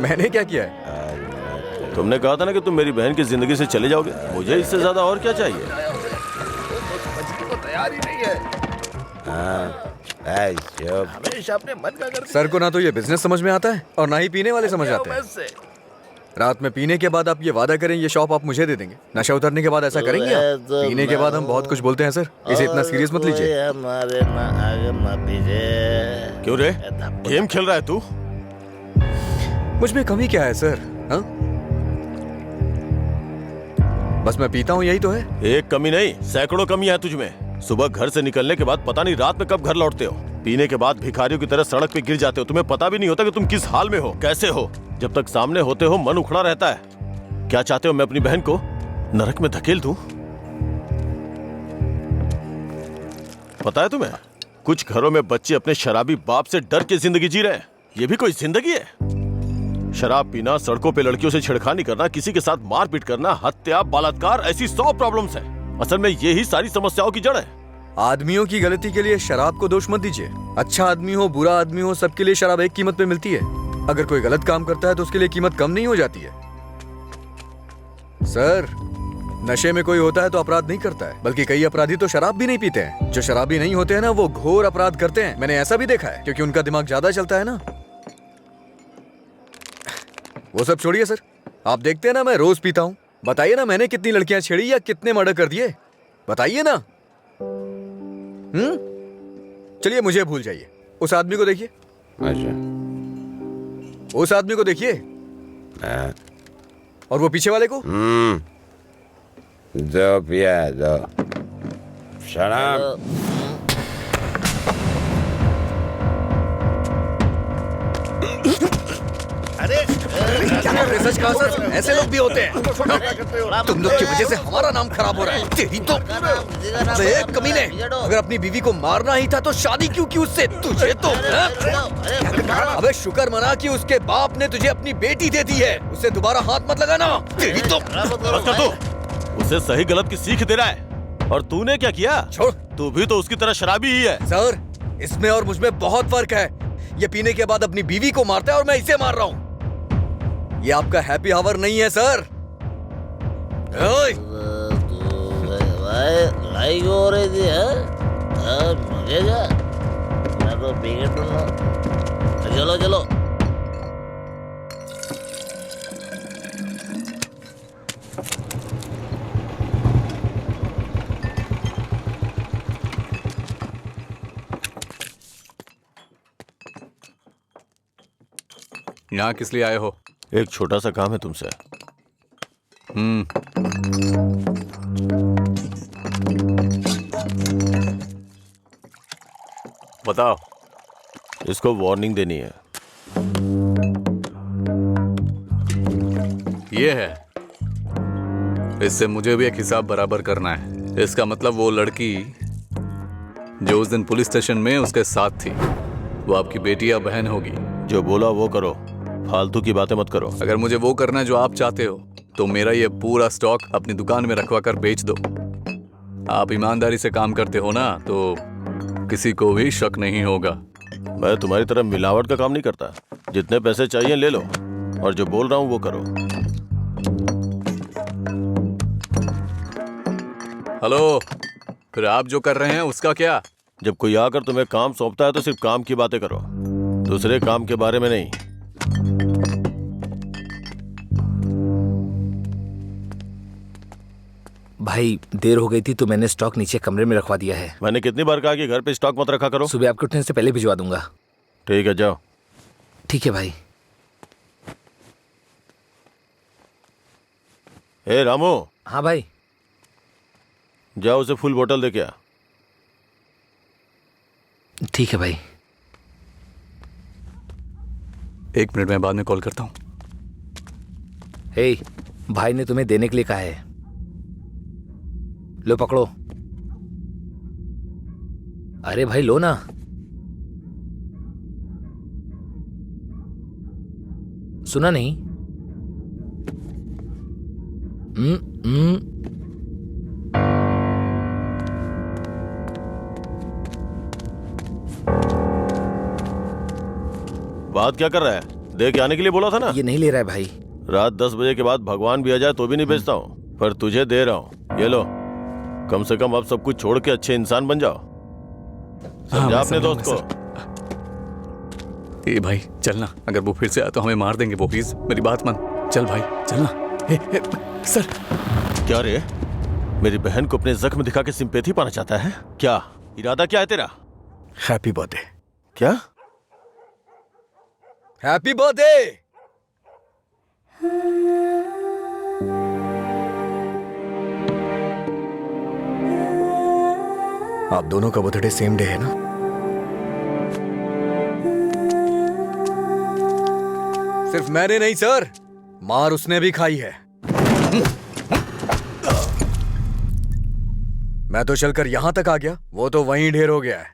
S6: मैंने क्या किया है?
S2: तुमने कहा था ना कि तुम मेरी बहन की जिंदगी से चले जाओगे, मुझे इससे ज्यादा और क्या चाहिए?
S1: तैयार ही नहीं है। हमेशा अपने मन का करते।
S6: सर को ना तो ये बिजनेस समझ में आता है और ना ही पीने वाले समझ आते हैं। रात में पीने के बाद आप ये वादा करें ये शॉप आप मुझे दे देंगे, नशा उतरने के बाद ऐसा करेंगे आप? पीने के बाद हम बहुत कुछ बोलते हैं सर, इसे इतना सीरियस मत लीजिए।
S2: क्यों रे, गेम खेल रहा है तू?
S6: मुझ में कमी क्या है सर? हाँ, बस मैं पीता हूँ, यही तो है।
S2: एक कमी नहीं, सैकड़ों कमियां हैं तुझमें। सुबह घर से निकलने के बाद पता नहीं रात में कब घर लौटते हो। पीने के बाद भिखारियों की तरह सड़क पे गिर जाते हो, तुम्हें पता भी नहीं होता कि तुम किस हाल में हो, कैसे हो। जब तक सामने होते हो मन उखड़ा रहता है। क्या चाहते हो, मैं अपनी बहन को नरक में धकेल दूं? पता है तुम्हें, कुछ घरों में बच्चे अपने शराबी बाप से डर के जिंदगी जी रहे हैं। ये भी कोई जिंदगी है? शराब पीना, सड़कों पे लड़कियों से छेड़खानी करना, किसी के साथ मारपीट करना, हत्या, बलात्कार, ऐसी 100 प्रॉब्लम्स हैं। असल में यही सारी समस्याओं की जड़ है।
S6: आदमियों की गलती के लिए शराब को दोष मत दीजिए। अच्छा आदमी हो, बुरा आदमी हो, सबके लिए शराब एक कीमत पे मिलती है। अगर कोई गलत काम करता है तो उसके लिए कीमत कम नहीं हो जाती है। सर, नशे में कोई होता है तो अपराध नहीं करता है, बल्कि कई अपराधी तो शराब भी नहीं पीते हैं। जो शराबी नहीं होते हैं ना, वो घोर अपराध करते हैं। मैंने ऐसा भी देखा है, क्योंकि उनका दिमाग ज्यादा चलता है ना। वो सब छोड़िए सर, आप देखते हैं ना मैं रोज पीता हूँ। बताइए ना मैंने कितनी लड़कियां छेड़ी या कितने मर्डर कर दिए, बताइए ना। चलिए मुझे भूल जाइए, उस आदमी को देखिए।
S3: अच्छा,
S6: उस आदमी को देखिए, और वो पीछे वाले को।
S3: जो पिया जो शराब।
S6: सच कहा सर, ऐसे लोग भी होते हैं। तुम लोग की वजह से हमारा नाम खराब हो रहा है। तेरी तो कमीने, अगर अपनी बीवी को मारना ही था तो शादी क्यों की उससे? तुझे तो अबे शुक्र मना कि उसके बाप ने तुझे अपनी बेटी दे दी है। उसे दोबारा हाथ मत लगाना। तेरी तो
S2: उसे सही गलत की सीख दे रहा है, और तूने क्या किया?
S6: छोड़,
S2: तू भी तो उसकी तरह शराबी ही है।
S6: सर, इसमें और मुझ में बहुत फर्क है। ये पीने के बाद अपनी बीवी को मारता है और मैं इसे मार रहा हूँ। ये आपका हैप्पी आवर नहीं है सर।
S10: लड़ाई हो रही थी, मुझे क्या, मैं तो पी के टूंगा। चलो चलो।
S5: यहाँ किस लिए आए हो?
S2: एक छोटा सा काम है तुमसे।
S5: बताओ।
S2: इसको वार्निंग देनी है।
S5: ये है, इससे मुझे भी एक हिसाब बराबर करना है। इसका मतलब वो लड़की जो उस दिन पुलिस स्टेशन में उसके साथ थी, वो आपकी बेटी या बहन होगी।
S2: जो बोला वो करो, फालतू की बातें मत करो।
S5: अगर मुझे वो करना है जो आप चाहते हो तो मेरा ये पूरा स्टॉक अपनी दुकान में रखवा कर बेच दो। आप ईमानदारी से काम करते हो ना, तो किसी को भी शक नहीं होगा।
S2: मैं तुम्हारी तरह मिलावट का काम नहीं करता। जितने पैसे चाहिए ले लो, और जो बोल रहा हूँ वो करो।
S5: हेलो, फिर आप जो कर रहे हैं उसका क्या?
S2: जब कोई आकर तुम्हें काम सौंपता है तो सिर्फ काम की बातें करो, दूसरे काम के बारे में नहीं।
S8: भाई देर हो गई थी तो मैंने स्टॉक नीचे कमरे में रखवा दिया है।
S2: मैंने कितनी बार कहा कि घर पे स्टॉक मत रखा करो।
S8: सुबह आपके उठने से पहले भिजवा दूंगा।
S2: ठीक है, जाओ।
S8: ठीक है भाई।
S2: ए रामू।
S8: हाँ भाई।
S2: जाओ उसे फुल बोतल दे के आ।
S8: ठीक है भाई।
S5: 1 मिनट में बाद में कॉल करता हूँ।
S8: हे, भाई ने तुम्हें देने के लिए कहा है। लो पकड़ो। अरे भाई लो ना। सुना नहीं?
S2: बात क्या कर रहा है? दे के आने के लिए बोला था ना।
S8: ये नहीं ले रहा है भाई।
S2: रात 10 बजे के बाद भगवान भी आ जाए तो भी नहीं बेचता हूँ, पर तुझे दे रहा हूँ। ये लो, कम से कम अब सब कुछ छोड़ के अच्छे इंसान बन जाओ। समझा अपने दोस्त को।
S5: ए भाई चलना, अगर वो फिर से आया तो हमें मार देंगे वो। प्लीज मेरी बात मान। चल भाई चलना। सर।
S2: क्या रे, मेरी बहन को अपने जख्म दिखा के सिंपैथी पाना चाहता है क्या? इरादा क्या है तेरा?
S6: Happy birthday.
S2: क्या?
S6: Happy birthday. आप दोनों का बर्थडे सेम डे है ना? सिर्फ मैंने नहीं सर, मार उसने भी खाई है। मैं तो चलकर यहां तक आ गया, वो तो वहीं ढेर हो गया है।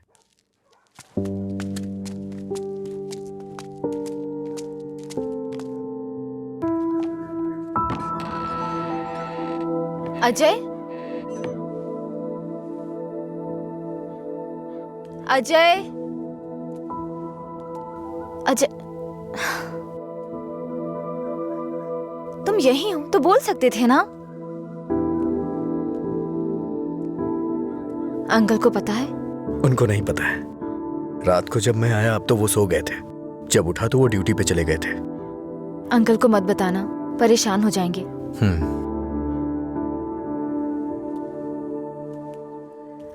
S9: अजय, अजय, अजय, तुम यही हो तो बोल सकते थे ना। अंकल को पता है?
S6: उनको नहीं पता है। रात को जब मैं आया अब तो वो सो गए थे, जब उठा तो वो ड्यूटी पे चले गए थे।
S9: अंकल को मत बताना, परेशान हो जाएंगे।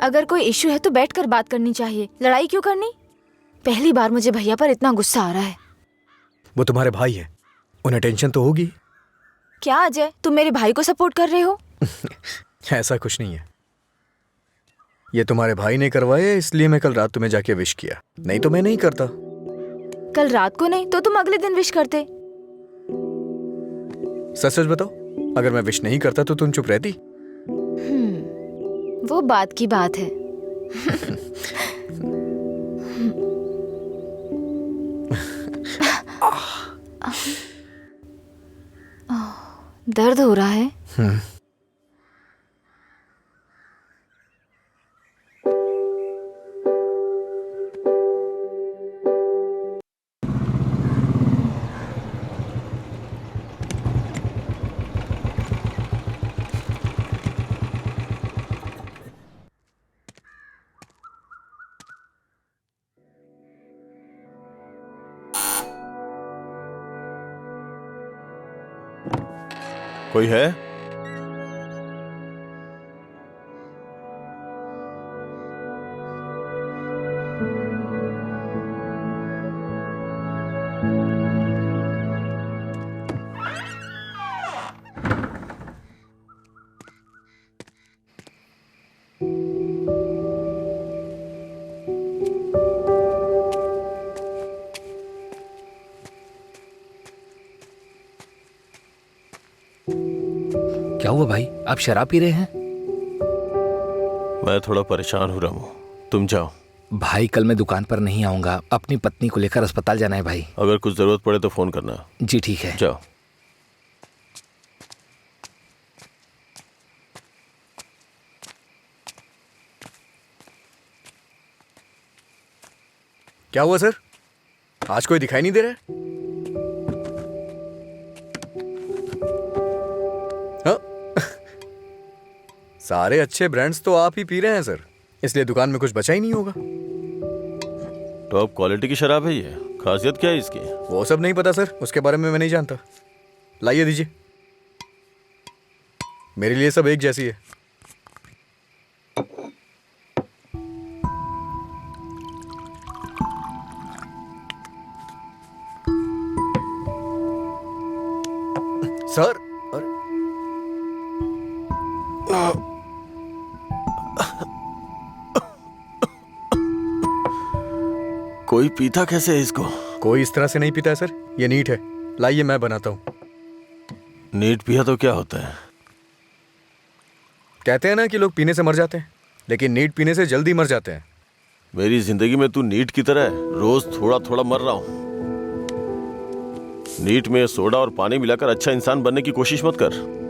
S9: अगर कोई इश्यू है तो बैठकर बात करनी चाहिए, लड़ाई क्यों करनी? पहली बार मुझे भैया पर इतना गुस्सा आ रहा है।
S6: वो तुम्हारे भाई है, उन्हें टेंशन तो होगी।
S9: क्या अजय, तुम मेरे भाई को सपोर्ट कर रहे हो?
S6: ऐसा कुछ नहीं है, ये तुम्हारे भाई ने करवाया इसलिए मैं कल रात तुम्हें जाके विश किया, नहीं तो मैं नहीं करता।
S9: कल रात को नहीं तो तुम अगले दिन विश करते।
S6: सच सच बताओ, अगर मैं विश नहीं करता तो तुम चुप रहती?
S9: वो बात की बात है। दर्द हो रहा है?
S2: कोई है?
S8: क्या हुआ भाई, आप शराब पी रहे हैं?
S2: मैं थोड़ा परेशान हो रहा हूँ, तुम जाओ।
S8: भाई कल मैं दुकान पर नहीं आऊंगा, अपनी पत्नी को लेकर अस्पताल जाना है भाई।
S2: अगर कुछ जरूरत पड़े तो फोन करना।
S8: जी ठीक है।
S2: जाओ।
S6: क्या हुआ सर, आज कोई दिखाई नहीं दे रहा है? हाँ? सारे अच्छे ब्रांड्स तो आप ही पी रहे हैं सर, इसलिए दुकान में कुछ बचा ही नहीं होगा।
S2: टॉप क्वालिटी की शराब है ये, खासियत क्या है इसकी?
S6: वो सब नहीं पता सर, उसके बारे में मैं नहीं जानता। लाइए दीजिए, मेरे लिए सब एक जैसी है। सर, अरे
S2: कोई पीता कैसे है इसको?
S6: कोई इस तरह से नहीं पीता है सर, ये नीट है। लाइए मैं बनाता हूँ।
S2: नीट पिया तो क्या होता है?
S6: कहते हैं ना कि लोग पीने से मर जाते हैं, लेकिन नीट पीने से जल्दी मर जाते हैं।
S2: मेरी जिंदगी में तू नीट की तरह है, रोज थोड़ा थोड़ा मर रहा हूं। नीट में सोडा और पानी मिलाकर अच्छा इंसान बनने की कोशिश मत कर।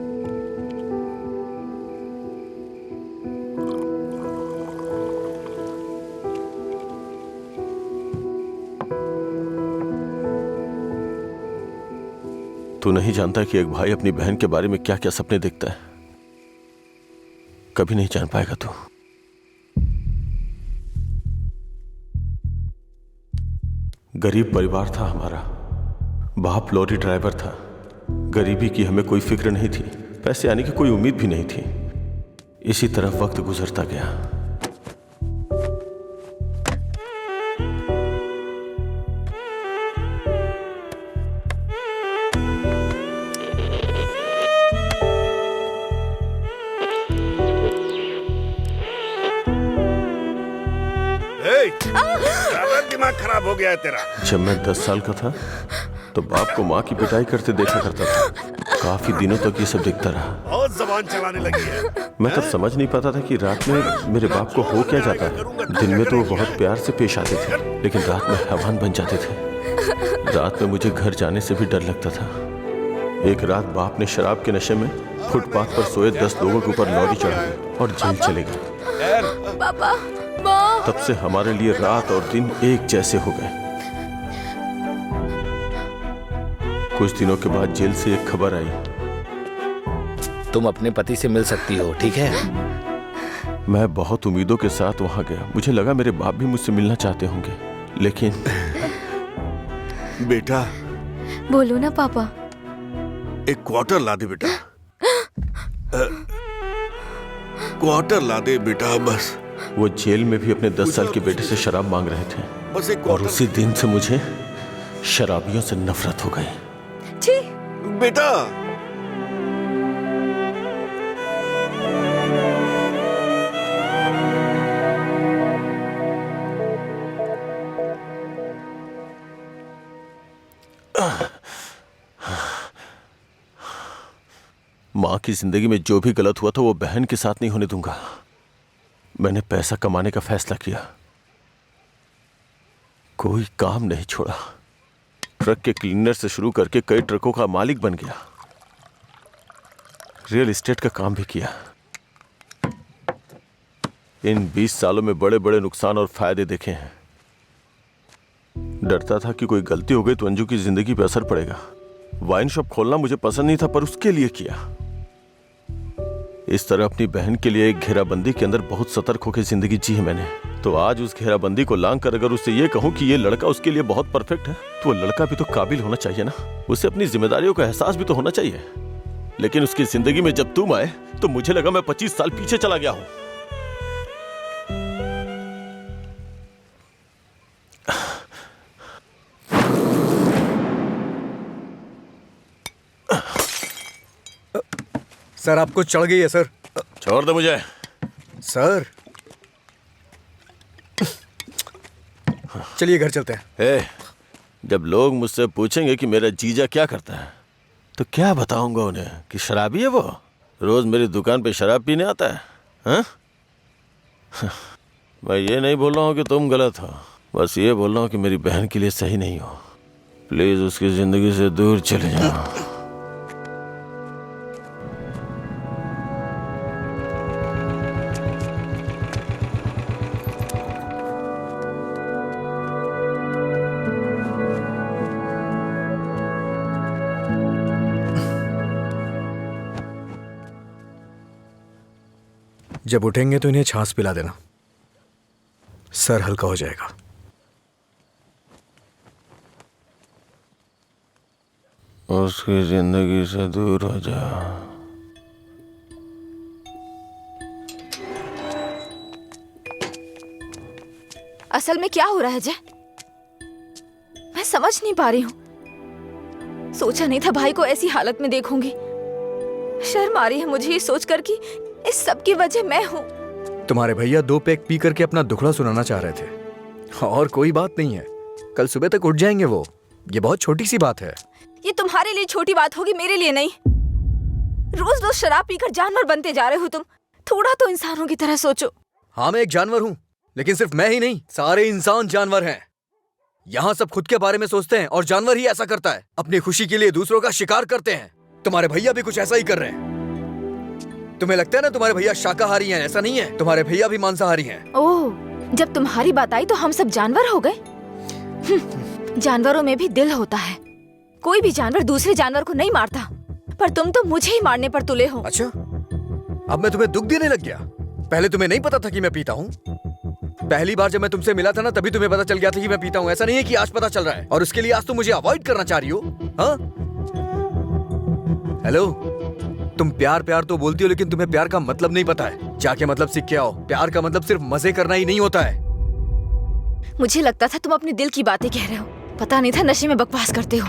S2: तू नहीं जानता कि एक भाई अपनी बहन के बारे में क्या क्या सपने देखता है। कभी नहीं जान पाएगा तू। गरीब परिवार था हमारा, बाप लॉरी ड्राइवर था। गरीबी की हमें कोई फिक्र नहीं थी, पैसे आने की कोई उम्मीद भी नहीं थी। इसी तरह वक्त गुजरता गया।
S1: दिमाग खराब हो गया है तेरा।
S2: जब मैं 10 साल का था तो बाप को माँ की पिटाई करते देखा करता था। काफी दिनों तक ये सब देखता रहा।
S1: बहुत जबान चलाने लगी है।
S2: मैं तब समझ नहीं पाता था कि रात में मेरे बाप को हो क्या जाता है। दिन में तो वो बहुत प्यार से पेश आते थे, लेकिन रात में हैवान बन जाते थे। रात में मुझे घर जाने से भी डर लगता था। एक रात बाप ने शराब के नशे में फुटपाथ पर सोए 10 लोगों के ऊपर लॉरी चढ़ाई और जेल चले गए।
S9: पापा,
S2: तब से हमारे लिए रात और दिन एक जैसे हो गए। कुछ दिनों के बाद जेल से एक खबर आई,
S8: तुम अपने पति से मिल सकती हो, ठीक है?
S2: मैं बहुत उम्मीदों के साथ वहां गया। मुझे लगा मेरे बाप भी मुझसे मिलना चाहते होंगे, लेकिन
S1: बेटा।
S7: बोलो ना पापा।
S1: एक क्वार्टर ला दे बेटा। क्वार्टर ला दे बेटा बस।
S2: वो जेल में भी अपने 10 साल के बेटे से शराब मांग रहे थे,
S1: बस एक
S2: और उसी दिन से मुझे शराबियों से नफरत हो गई।
S9: छी!
S1: बेटा।
S2: माँ की जिंदगी में जो भी गलत हुआ था वो बहन के साथ नहीं होने दूंगा। मैंने पैसा कमाने का फैसला किया, कोई काम नहीं छोड़ा। ट्रक के क्लीनर से शुरू करके कई ट्रकों का मालिक बन गया। रियल एस्टेट का काम भी किया। इन 20 सालों में बड़े बड़े नुकसान और फायदे देखे हैं। डरता था कि कोई गलती हो गई तो अंजू की जिंदगी पर असर पड़ेगा। वाइन शॉप खोलना मुझे पसंद नहीं था, पर उसके लिए किया। इस तरह अपनी बहन के लिए एक घेराबंदी के अंदर बहुत सतर्क होकर जिंदगी जी है मैंने। तो आज उस घेराबंदी को लांग कर अगर उससे ये कहूं कि ये लड़का उसके लिए बहुत परफेक्ट है, तो वो लड़का भी तो काबिल होना चाहिए ना। उसे अपनी जिम्मेदारियों का एहसास भी तो होना चाहिए। लेकिन उसकी जिंदगी में जब तुम आए तो मुझे लगा मैं 25 साल पीछे चला गया हूं।
S6: सर आपको चढ़ गई है सर।
S2: छोड़ दे मुझे।
S6: सर चलिए घर चलते हैं।
S2: जब लोग मुझसे पूछेंगे कि मेरा जीजा क्या करता है तो क्या बताऊंगा उन्हें कि शराबी है वो, रोज मेरी दुकान पे शराब पीने आता है? हाँ? मैं ये नहीं बोल रहा हूँ कि तुम गलत हो, बस ये बोल रहा हूँ कि मेरी बहन के लिए सही नहीं हो। प्लीज उसकी जिंदगी से दूर चले जाओ।
S6: जब उठेंगे तो इन्हें छाछ पिला देना, सर हल्का हो जाएगा।
S2: उसकी जिंदगी से दूर हो जा।
S9: असल में क्या हो रहा है जय? मैं समझ नहीं पा रही हूँ। सोचा नहीं था भाई को ऐसी हालत में देखूंगी। शर्म आ रही है मुझे ये सोचकर कि इस सब की वजह मैं हूँ।
S6: तुम्हारे भैया 2 पैक पी करके अपना दुखड़ा सुनाना चाह रहे थे, और कोई बात नहीं है, कल सुबह तक उठ जाएंगे वो। ये बहुत छोटी सी बात है।
S9: ये तुम्हारे लिए छोटी बात होगी, मेरे लिए नहीं। रोज रोज शराब पीकर जानवर बनते जा रहे हो तुम। थोड़ा तो इंसानों की तरह सोचो।
S6: हाँ, मैं एक जानवर हूँ, लेकिन सिर्फ मैं ही नहीं, सारे इंसान जानवर हैं। यहाँ सब खुद के बारे में सोचते हैं और जानवर ही ऐसा करता है, अपनी खुशी के लिए दूसरों का शिकार करते हैं। तुम्हारे भैया भी कुछ ऐसा ही कर रहे हैं। तुम्हें लगता है ना तुम्हारे भैया शाकाहारी हैं, ऐसा नहीं है, तुम्हारे भैया भी मांसाहारी हैं।
S9: ओह, जब तुम्हारी बात आई तो हम सब जानवर हो गए। जानवरों में भी दिल होता है। कोई भी जानवर दूसरे जानवर को नहीं मारता, पर तुम तो मुझे ही मारने पर तुले हो।
S6: अच्छा, अब मैं तुम्हें दुख देने लग गया? पहले तुम्हें नहीं पता था कि मैं पीता हूँ? पहली बार जब मैं तुमसे मिला था ना, तभी तुम्हें पता चल गया था कि मैं पीता हूँ। ऐसा नहीं है कि आज पता चल रहा है और उसके लिए आज तुम मुझे अवॉइड करना चाह रही हो? हाँ? हेलो, तुम प्यार प्यार तो बोलती हो, लेकिन तुम्हें प्यार का मतलब नहीं पता है। जाके मतलब सीख के आओ। प्यार का मतलब सिर्फ मजे करना ही नहीं होता है।
S9: मुझे लगता था तुम अपने दिल की बातें कह रहे हो, पता नहीं था नशे में बकवास करते हो।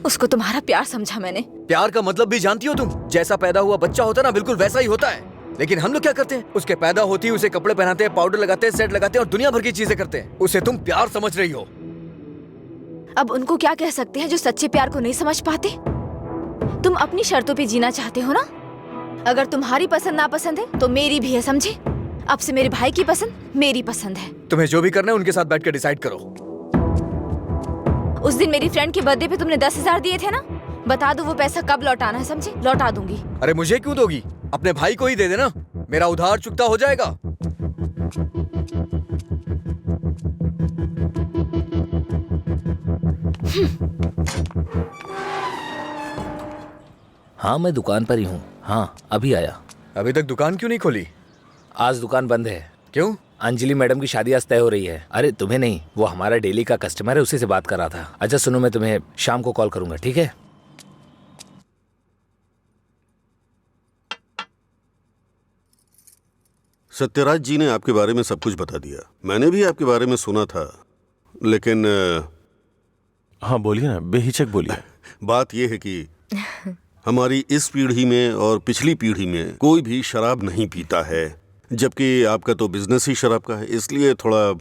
S9: उसको तुम्हारा प्यार समझा मैंने।
S6: प्यार का मतलब भी जानती हो तुम? जैसा पैदा हुआ बच्चा होता है ना, बिल्कुल वैसा ही होता है। लेकिन हम लोग क्या करते हैं? उसके पैदा होती है उसे कपड़े पहनाते हैं, पाउडर लगाते हैं, सेट लगाते हैं और दुनिया भर की चीजें करते हैं। उसे तुम प्यार समझ रही हो।
S9: अब उनको क्या कह सकते हैं जो सच्चे प्यार को नहीं समझ पाते? तुम अपनी शर्तों पे जीना चाहते हो ना? अगर तुम्हारी पसंद नापसंद है तो मेरी भी है, समझे? अब से मेरे भाई की पसंद मेरी पसंद है।
S6: तुम्हें जो भी करना है उनके साथ बैठ कर डिसाइड करो।
S9: उस दिन मेरी फ्रेंड के बर्थडे पे तुमने 10,000 दिए थे ना? बता दो वो पैसा कब लौटाना है, समझे? लौटा दूंगी।
S6: अरे मुझे क्यों दोगी? अपने भाई को ही दे देना, मेरा उधार चुकता हो जाएगा।
S8: हाँ, मैं दुकान पर ही हूँ। हाँ, अभी आया।
S6: अभी तक दुकान क्यों नहीं खोली?
S8: आज दुकान बंद है।
S6: क्यों?
S8: अंजलि मैडम की शादी आज तय हो रही है। अरे तुम्हें नहीं, वो हमारा डेली का कस्टमर है, उसी से बात कर रहा था। अच्छा सुनो, मैं तुम्हें शाम को कॉल करूंगा, ठीक है?
S1: सत्यराज जी ने आपके बारे में सब कुछ बता दिया। मैंने भी आपके बारे में सुना था, लेकिन
S2: हाँ बोलिए ना, बेहिचक बोलिए।
S1: बात यह है कि हमारी इस पीढ़ी में और पिछली पीढ़ी में कोई भी शराब नहीं पीता है, जबकि आपका तो बिजनेस ही शराब का है, इसलिए थोड़ा।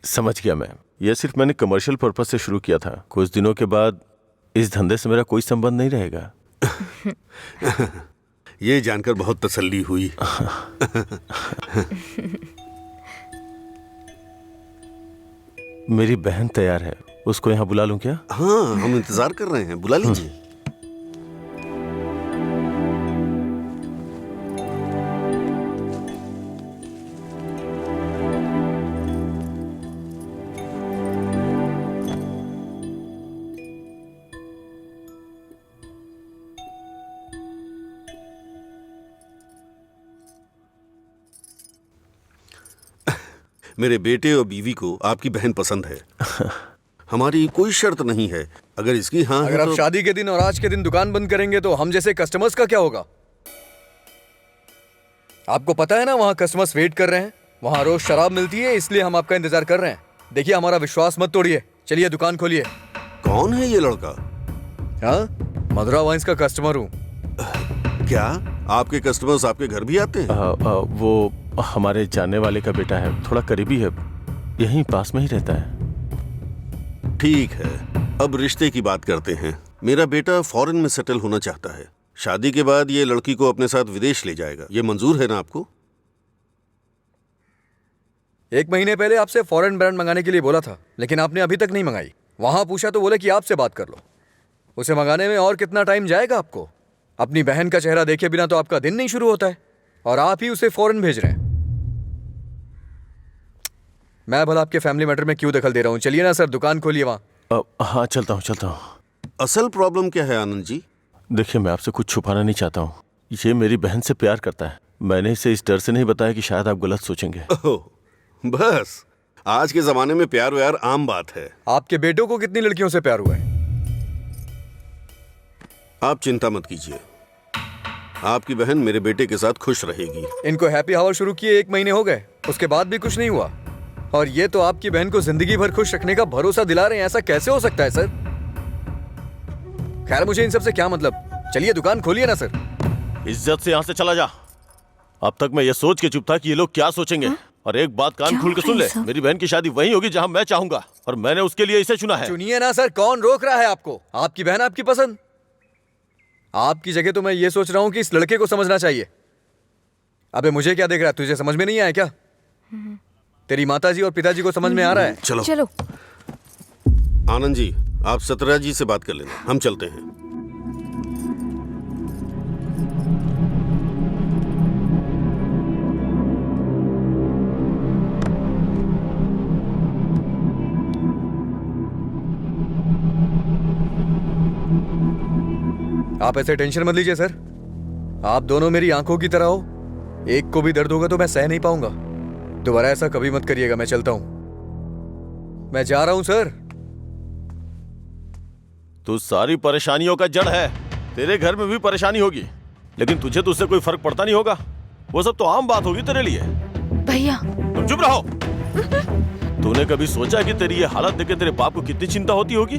S2: समझ गया मैं। यह सिर्फ मैंने कमर्शियल पर्पस से शुरू किया था। कुछ दिनों के बाद इस धंधे से मेरा कोई संबंध नहीं रहेगा।
S1: ये जानकर बहुत तसल्ली हुई।
S2: मेरी बहन तैयार है, उसको यहाँ बुला लूं क्या?
S1: हाँ, हम इंतजार कर रहे हैं, बुला लीजिए। मेरे बेटे और बीवी को आपकी बहन पसंद है। हमारी कोई शर्त नहीं है। अगर इसकी हाँ
S6: अगर आप शादी के दिन और आज के दिन दुकान बंद करेंगे तो हम जैसे कस्टमर्स का क्या होगा? आपको पता है ना, वहाँ कस्टमर्स वेट कर रहे हैं। वहाँ रोज शराब मिलती है, इसलिए हम आपका इंतजार कर रहे हैं। देखिए, हमारा विश्वास मत तोड़िए। चलिए दुकान खोलिए।
S1: कौन है ये लड़का?
S6: हाँ, मधुरा वाइन्स का कस्टमर हूँ।
S1: क्या आपके कस्टमर्स आपके घर भी आते हैं?
S2: वो हमारे जानने वाले का बेटा है, थोड़ा करीबी है, यहीं पास में ही रहता है।
S1: ठीक है, अब रिश्ते की बात करते हैं। मेरा बेटा फॉरेन में सेटल होना चाहता है। शादी के बाद ये लड़की को अपने साथ विदेश ले जाएगा। ये मंजूर है ना आपको?
S6: 1 महीने पहले आपसे फॉरेन ब्रांड मंगाने के लिए बोला था, लेकिन आपने अभी तक नहीं मंगाई। वहां पूछा तो बोले कि आपसे बात कर लो। उसे मंगाने में और कितना टाइम जाएगा आपको? अपनी बहन का चेहरा देखे बिना तो आपका दिन नहीं शुरू होता है, और आप ही उसे फॉरेन भेज रहे हैं। मैं भला आपके फैमिली मैटर में क्यों दखल दे रहा हूं? चलिए ना सर, दुकान खोलिए वहां।
S2: हाँ चलता हूँ।
S1: असल प्रॉब्लम क्या है आनंद जी?
S2: देखिए, मैं आपसे कुछ छुपाना नहीं चाहता हूँ। ये मेरी बहन से प्यार करता है। मैंने इसे इस डर से नहीं बताया कि शायद आप गलत सोचेंगे।
S1: ओह, बस आज के जमाने में प्यार व्यार आम बात है।
S6: आपके बेटों को कितनी लड़कियों से प्यार हुआ है?
S1: आप चिंता मत कीजिए, आपकी बहन मेरे बेटे के साथ खुश रहेगी।
S6: इनको हैप्पी आवर शुरू किए 1 महीने हो गए, उसके बाद भी कुछ नहीं हुआ, और ये तो आपकी बहन को जिंदगी भर खुश रखने का भरोसा दिला रहे हैं। ऐसा कैसे हो सकता है सर? खैर, मुझे इन सब से क्या मतलब। चलिए दुकान खोलिए ना सर।
S2: इज्जत से यहाँ से चला जा। अब तक मैं ये सोच के चुप था कि ये लोग क्या सोचेंगे। और एक बात कान खोल के सुन ले, मेरी बहन की शादी वहीं होगी जहाँ मैं चाहूंगा, और मैंने उसके लिए इसे चुना है।
S6: चुनिए ना सर, कौन रोक रहा है आपको? आपकी बहन, आपकी पसंद। आपकी जगह तो मैं ये सोच रहा हूँ कि इस लड़के को समझना चाहिए। अबे मुझे क्या देख रहा है? तुझे समझ में नहीं आया क्या? तेरी माताजी और पिताजी को समझ में आ रहा है?
S9: चलो।
S1: आनंद जी, आप सतरा जी से बात कर लेना, हम चलते हैं।
S6: आप ऐसे टेंशन मत लीजिए सर। आप दोनों मेरी आंखों की तरह हो। एक को भी दर्द होगा तो मैं सह नहीं पाऊंगा। दोबारा ऐसा कभी मत करिएगा। मैं चलता हूं, मैं जा रहा हूं सर।
S2: तू सारी परेशानियों का जड़ है। तेरे घर में भी परेशानी होगी, लेकिन तुझे तो उससे कोई फर्क पड़ता नहीं होगा। वो सब तो आम बात होगी तेरे लिए।
S9: भैया,
S2: तुम चुप रहो। तूने कभी सोचा कि तेरी ये हालत देख के तेरे बाप को कितनी चिंता होती होगी?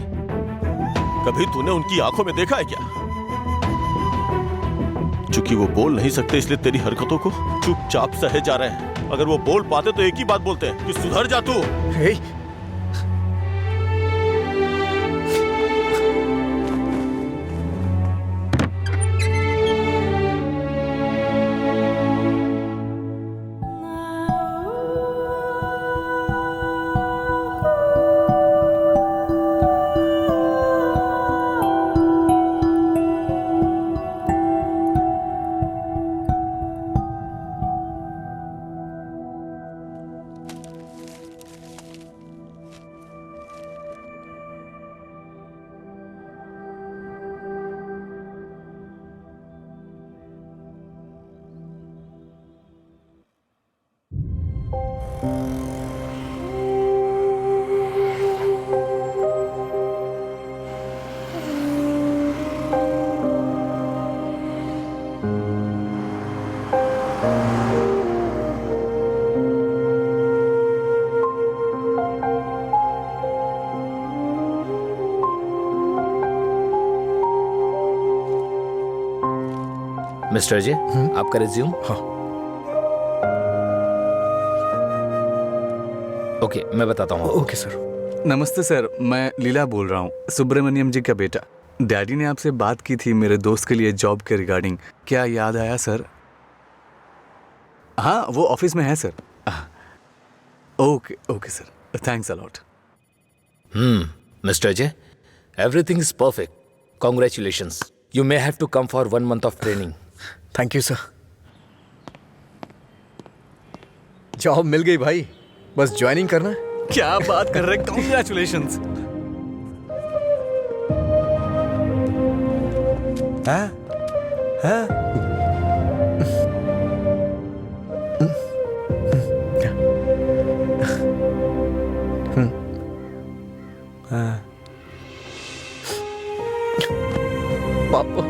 S2: कभी तूने उनकी आंखों में देखा है क्या? चूंकि वो बोल नहीं सकते, इसलिए तेरी हरकतों को चुपचाप सहे जा रहे हैं। अगर वो बोल पाते तो एक ही बात बोलते हैं कि सुधर जा तू।
S8: मिस्टर जी, आपका रिज्यूम।
S6: हाँ।
S8: ओके, मैं बताता हूँ।
S6: Okay sir.
S5: नमस्ते सर, मैं लीला बोल रहा हूँ, सुब्रमण्यम जी का बेटा। डैडी ने आपसे बात की थी मेरे दोस्त के लिए जॉब के रिगार्डिंग। क्या याद आया सर? हाँ, वो ऑफिस में है sir. Okay sir, thanks a lot.
S8: Mister J, everything is perfect. Congratulations. You may have to come for 1 month of training.
S6: Thank you sir. Job मिल गई भाई, बस ज्वाइनिंग करना है।
S5: क्या बात कर रहे, कॉन्ग्रेचुलेशंस।
S6: पापा,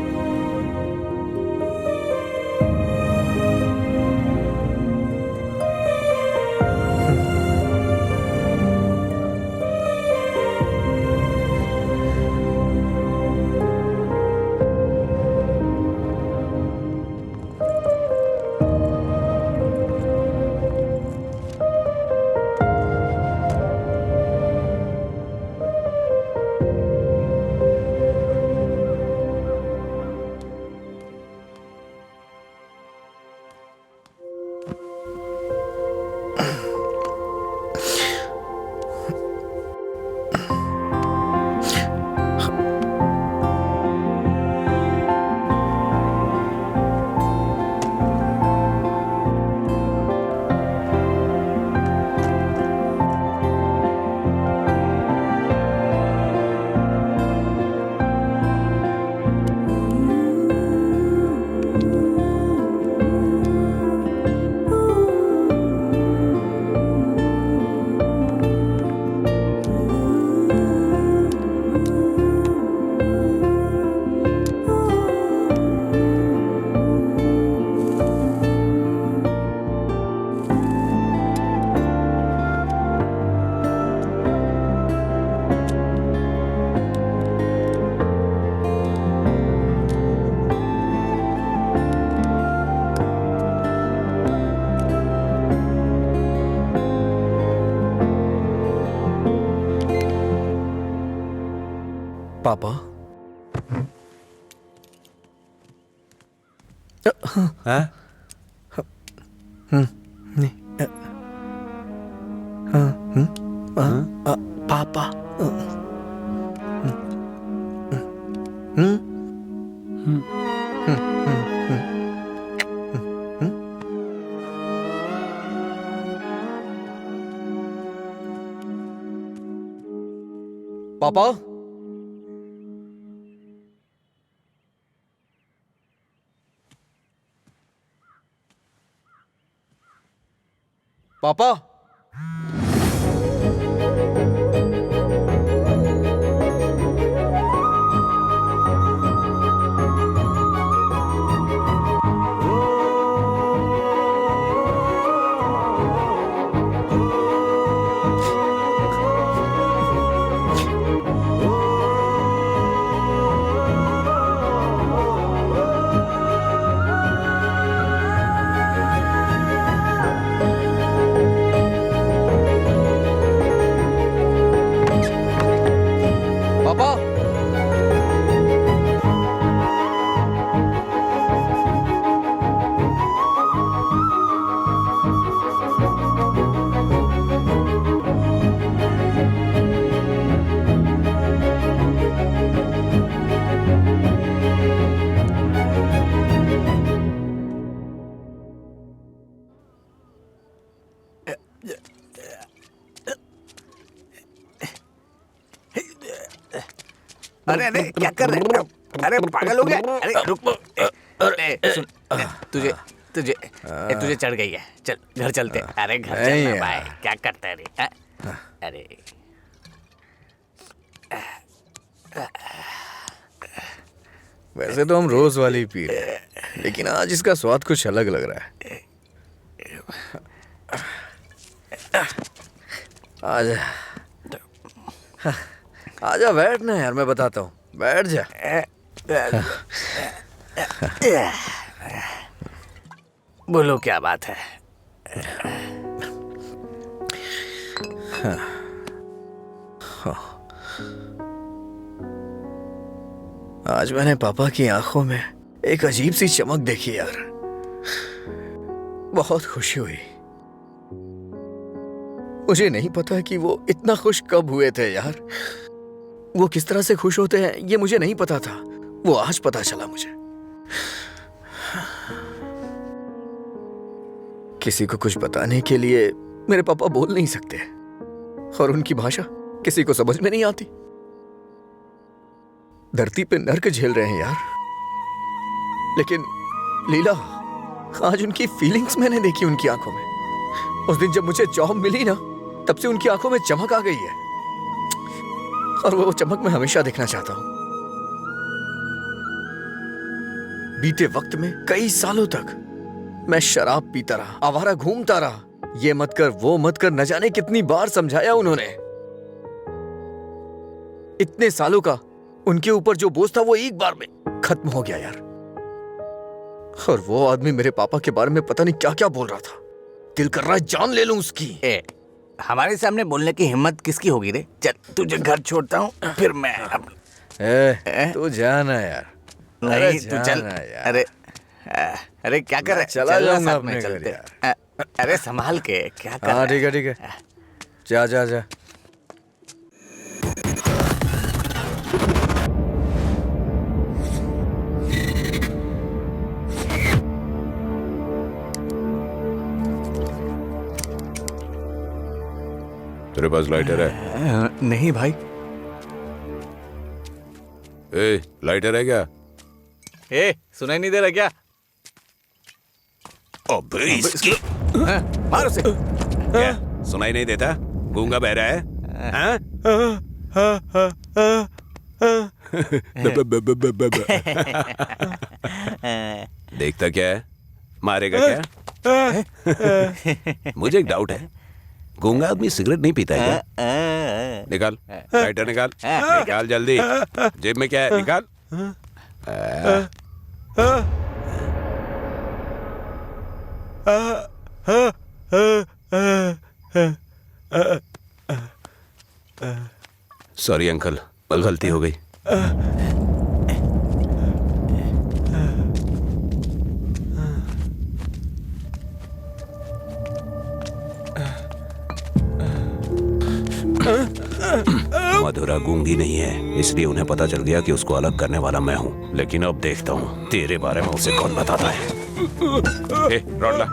S5: हाँ? नहीं। पापा। पापा। पापा। पापा।
S8: अरे अरे क्या कर रहे हो? अरे पागल हो गया? अरे रुक। अरे सुन, तुझे तुझे तुझे चढ़ गई है। चल घर चलते। अरे घर चलना भाई, क्या करता है रे? अरे
S6: वैसे तो हम रोज वाली पी रहे हैं, लेकिन आज इसका स्वाद कुछ अलग लग रहा है। आजा आजा, बैठ ना यार, मैं बताता हूँ, बैठ जा।
S8: बोलो क्या बात है?
S6: आज मैंने पापा की आंखों में एक अजीब सी चमक देखी यार, बहुत खुशी हुई। मुझे नहीं पता कि वो इतना खुश कब हुए थे यार। वो किस तरह से खुश होते हैं ये मुझे नहीं पता था, वो आज पता चला मुझे। किसी को कुछ बताने के लिए मेरे पापा बोल नहीं सकते, और उनकी भाषा किसी को समझ में नहीं आती। धरती पे नर्क झेल रहे हैं यार, लेकिन लीला, आज उनकी फीलिंग्स मैंने देखी उनकी आंखों में। उस दिन जब मुझे जॉब मिली ना, तब से उनकी आंखों में चमक आ गई है, और वो चमक मैं हमेशा देखना चाहता हूं। बीते वक्त में कई सालों तक मैं शराब पीता रहा, आवारा घूमता रहा। ये मत कर, वो मत कर, न जाने कितनी बार समझाया उन्होंने। इतने सालों का उनके ऊपर जो बोझ था वो एक बार में खत्म हो गया यार। और वो आदमी मेरे पापा के बारे में पता नहीं क्या क्या बोल रहा था। दिल कर रहा है जान ले लूं उसकी।
S8: हमारे सामने बोलने की हिम्मत किसकी होगी रे? चल तुझे घर छोड़ता हूँ, फिर मैं
S6: तू जाना यार।
S8: नहीं तू चल। अरे अरे क्या कर रहा है?
S6: चला जाऊंगा अपने घर यार।
S8: अरे संभाल के, क्या कर?
S6: हाँ ठीक है ठीक है, जा जा जा।
S3: तेरे पास लाइटर है?
S5: नहीं भाई।
S3: ए, लाइटर है क्या?
S5: सुनाई नहीं दे रहा क्या?
S3: अबे इसकी
S5: मार उसे।
S3: क्या सुनाई नहीं देता? गूंगा बह रहा है? देखता क्या है? मारेगा क्या? मुझे एक डाउट है, गूंगा आदमी सिगरेट नहीं पीता है क्या? निकाल लाइटर, निकाल निकाल जल्दी। जेब में क्या है? निकाल। सॉरी अंकल, गलती हो गई। मधुरा गूंगी नहीं है, इसलिए उन्हें पता चल गया कि उसको अलग करने वाला मैं हूँ। लेकिन अब देखता हूँ तेरे बारे में उसे कौन बताता है। ए, रॉड ला।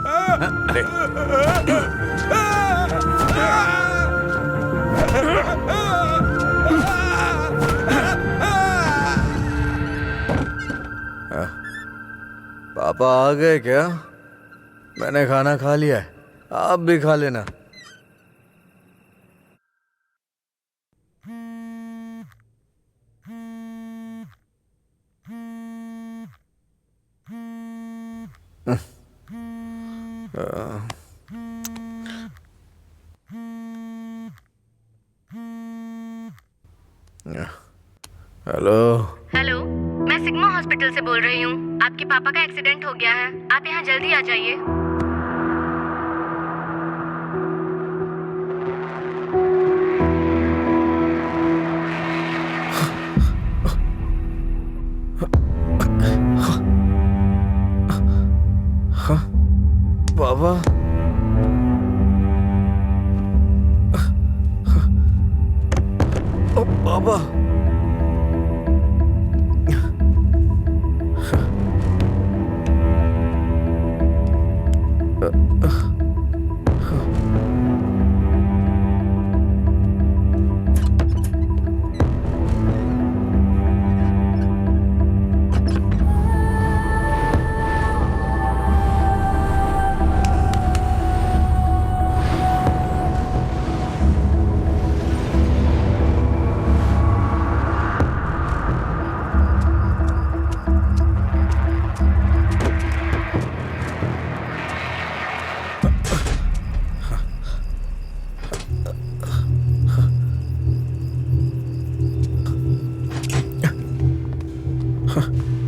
S3: अरे
S6: पापा आ गए क्या? मैंने खाना खा लिया है, आप भी खा लेना। हेलो।
S7: हेलो, मैं सिग्मा हॉस्पिटल से बोल रही हूँ। आपके पापा का एक्सीडेंट हो गया है, आप यहाँ जल्दी आ जाइए।
S6: पापा पापा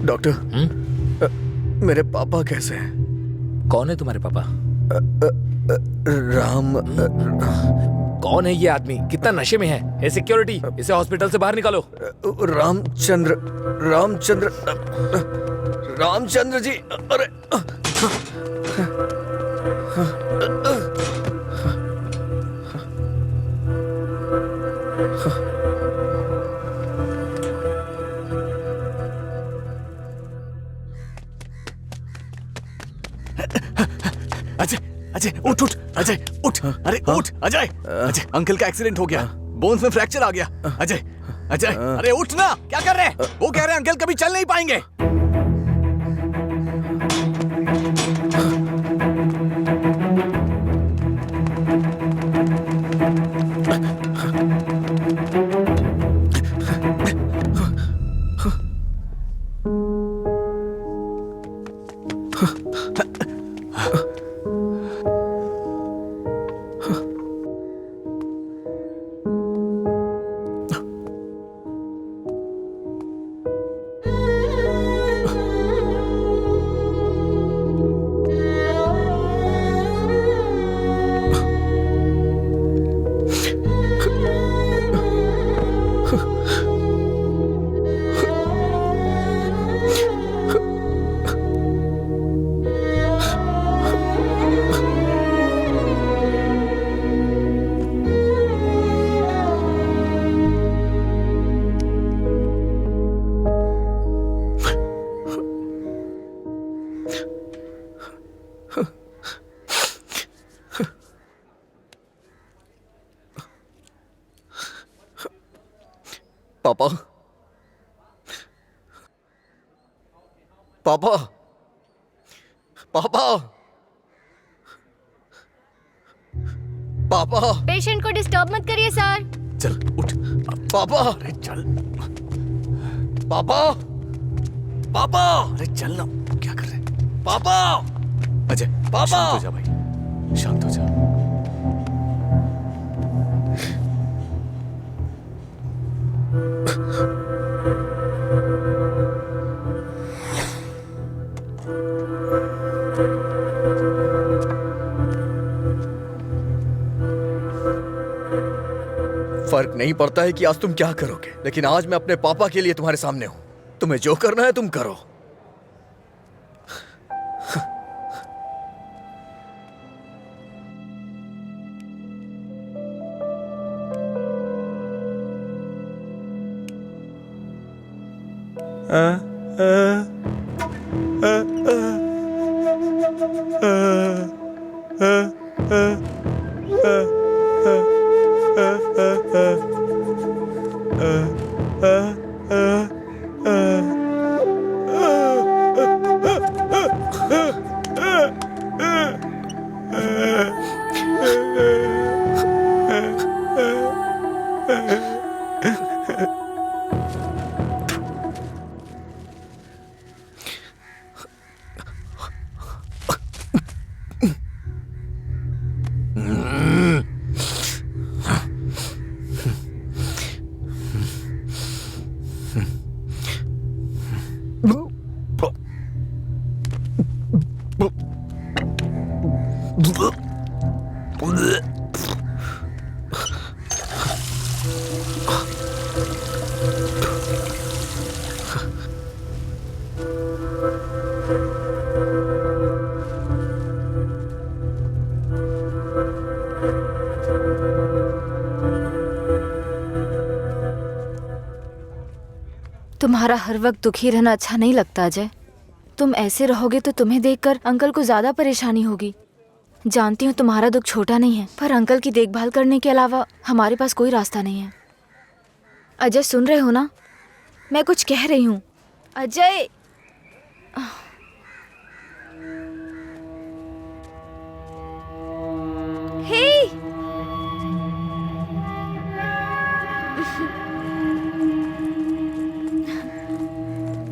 S6: डॉक्टर, मेरे पापा कैसे हैं?
S8: कौन है तुम्हारे पापा?
S6: राम।
S8: कौन है ये आदमी? कितना नशे में है? ए सिक्योरिटी, इसे हॉस्पिटल से बाहर निकालो।
S6: रामचंद्र रामचंद्र रामचंद्र जी। अरे
S5: अजय, अजय उठ उठ, अजय उठ, अरे उठ अजय। अजय, अंकल का एक्सीडेंट हो गया, बोन्स में फ्रैक्चर आ गया। अजय, अजय अरे उठ ना, क्या कर रहे हैं? वो कह रहे हैं अंकल कभी चल नहीं पाएंगे।
S6: पापा पापा पापा पापा
S7: पेशेंट को डिस्टर्ब मत करिए सर।
S5: चल उठ
S6: पापा।
S5: अरे चल
S6: पापा पापा
S5: अरे चल ना, क्या कर रहे हैं?
S6: पापा
S5: अजय
S6: पापा।
S5: शांत हो जा भाई, शांत हो जा।
S6: फर्क नहीं पड़ता है कि आज तुम क्या करोगे, लेकिन आज मैं अपने पापा के लिए तुम्हारे सामने हूं। तुम्हें जो करना है तुम करो।
S9: तुम्हारा हर वक्त दुखी रहना अच्छा नहीं लगता अजय। तुम ऐसे रहोगे तो तुम्हें देखकर अंकल को ज्यादा परेशानी होगी। जानती हूँ तुम्हारा दुख छोटा नहीं है, पर अंकल की देखभाल करने के अलावा हमारे पास कोई रास्ता नहीं है। अजय सुन रहे हो ना, मैं कुछ कह रही हूँ। अजय हे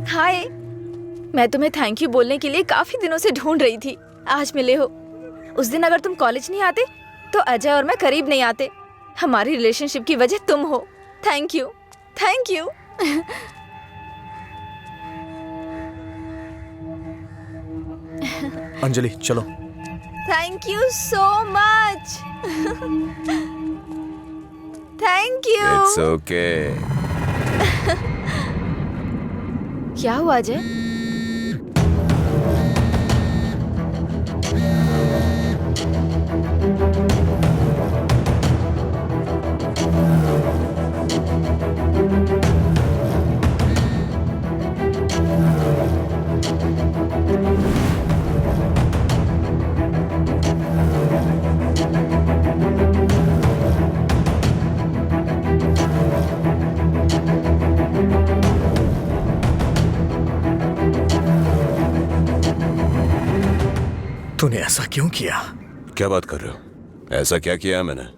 S9: हाय, मैं तुम्हें थैंक यू बोलने के लिए काफी दिनों से ढूंढ रही थी। आज मिले हो। उस दिन अगर तुम कॉलेज नहीं आते तो अजय और मैं करीब नहीं आते। हमारी रिलेशनशिप की वजह तुम हो। Thank you, thank you.
S5: Anjali चलो।
S9: Thank you so much. Thank you.
S3: It's okay.
S9: क्या हुआ अजय?
S6: तूने ऐसा क्यों किया?
S3: क्या बात कर रहे हो? ऐसा क्या किया है मैंने?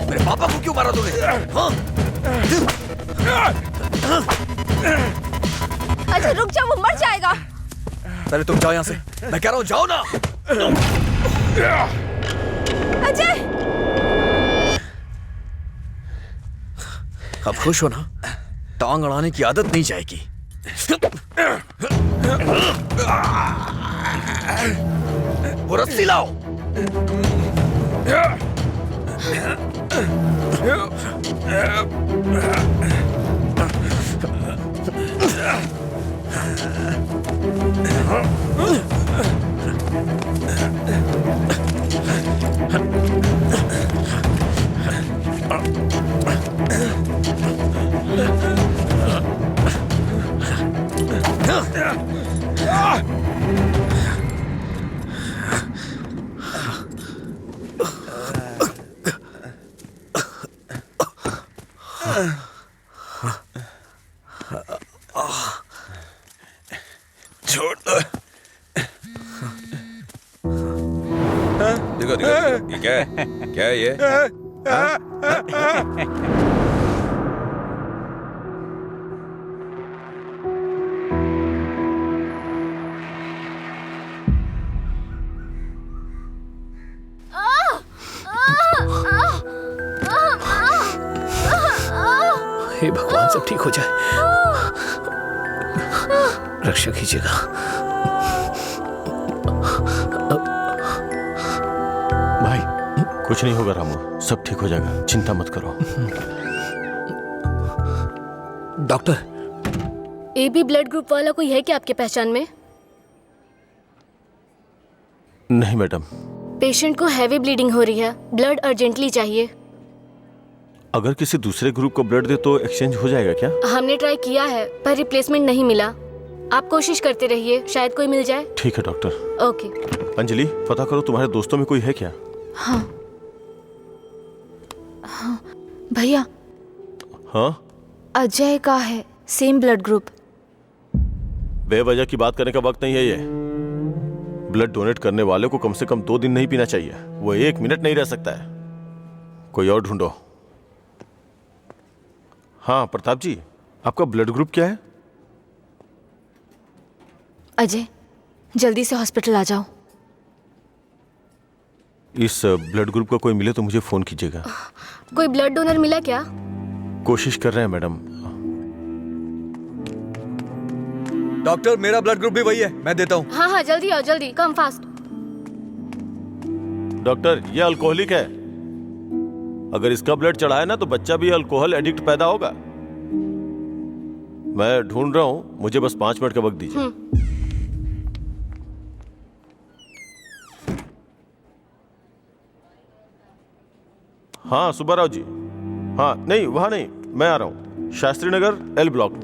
S8: मेरे पापा को क्यों मारा तूने? हाँ?
S9: अजय रुक जा, वो मर जाएगा।
S5: पहले तुम जाओ यहाँ से, मैं कह रहा हूँ जाओ ना।
S9: अजय
S5: अब खुश हो ना? टांग अड़ाने की आदत नहीं जाएगी। वो रस्सी लाओ।
S3: छोड़ दो। देखो देखो ये क्या है? क्या है ये?
S8: हे भगवान, सब ठीक हो जाए। रक्षा कीजिएगा।
S2: भाई कुछ नहीं होगा रामू, सब ठीक हो जाएगा, चिंता मत करो।
S8: डॉक्टर,
S7: एबी ब्लड ग्रुप वाला कोई है क्या आपके पहचान में?
S2: नहीं मैडम।
S7: पेशेंट को हैवी ब्लीडिंग हो रही है, ब्लड अर्जेंटली चाहिए।
S2: अगर किसी दूसरे ग्रुप को ब्लड दे तो एक्सचेंज हो जाएगा क्या?
S7: हमने ट्राई किया है पर रिप्लेसमेंट नहीं मिला। आप कोशिश करते रहिए, शायद कोई मिल जाए।
S2: ठीक है डॉक्टर।
S7: ओके।
S2: अंजलि, पता करो तुम्हारे दोस्तों में कोई है क्या?
S9: हाँ हाँ भैया,
S2: हाँ
S9: अजय का है सेम ब्लड ग्रुप।
S2: बेवजह की बात करने का वक्त नहीं है ये। ब्लड डोनेट करने वाले को कम से कम 2 दिन नहीं पीना चाहिए, वो 1 मिनट नहीं रह सकता है। कोई और ढूंढो। हाँ प्रताप जी, आपका ब्लड ग्रुप क्या है?
S9: अजय जल्दी से हॉस्पिटल आ जाओ।
S2: इस ब्लड ग्रुप का कोई मिले तो मुझे फोन कीजिएगा।
S7: कोई ब्लड डोनर मिला क्या?
S2: कोशिश कर रहे हैं मैडम।
S5: डॉक्टर, मेरा ब्लड ग्रुप भी वही है, मैं देता हूँ।
S7: हाँ हाँ जल्दी आओ, जल्दी, कम फास्ट।
S2: डॉक्टर, ये अल्कोहलिक है। अगर इसका ब्लड चढ़ाए ना तो बच्चा भी अल्कोहल एडिक्ट पैदा होगा। मैं ढूंढ रहा हूं, मुझे बस 5 मिनट का वक्त दीजिए। हाँ सुब्बाराव जी। हाँ नहीं, वहां नहीं, मैं आ रहा हूं, शास्त्री नगर L ब्लॉक।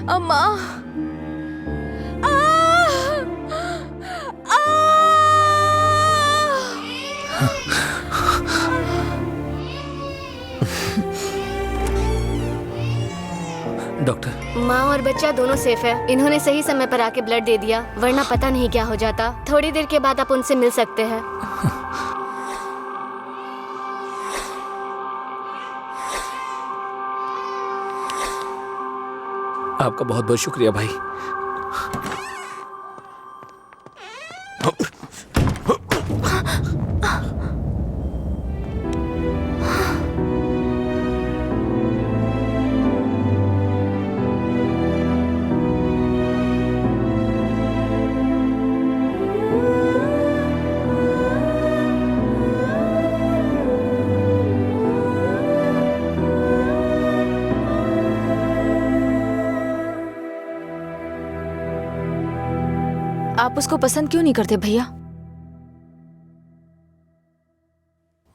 S9: अम्मा
S8: डॉक्टर,
S7: माँ और बच्चा दोनों सेफ है। इन्होंने सही समय पर आके ब्लड दे दिया, वरना पता नहीं क्या हो जाता। थोड़ी देर के बाद आप उनसे मिल सकते हैं।
S8: आपका बहुत बहुत शुक्रिया भाई।
S9: आप उसको पसंद क्यों नहीं करते भैया?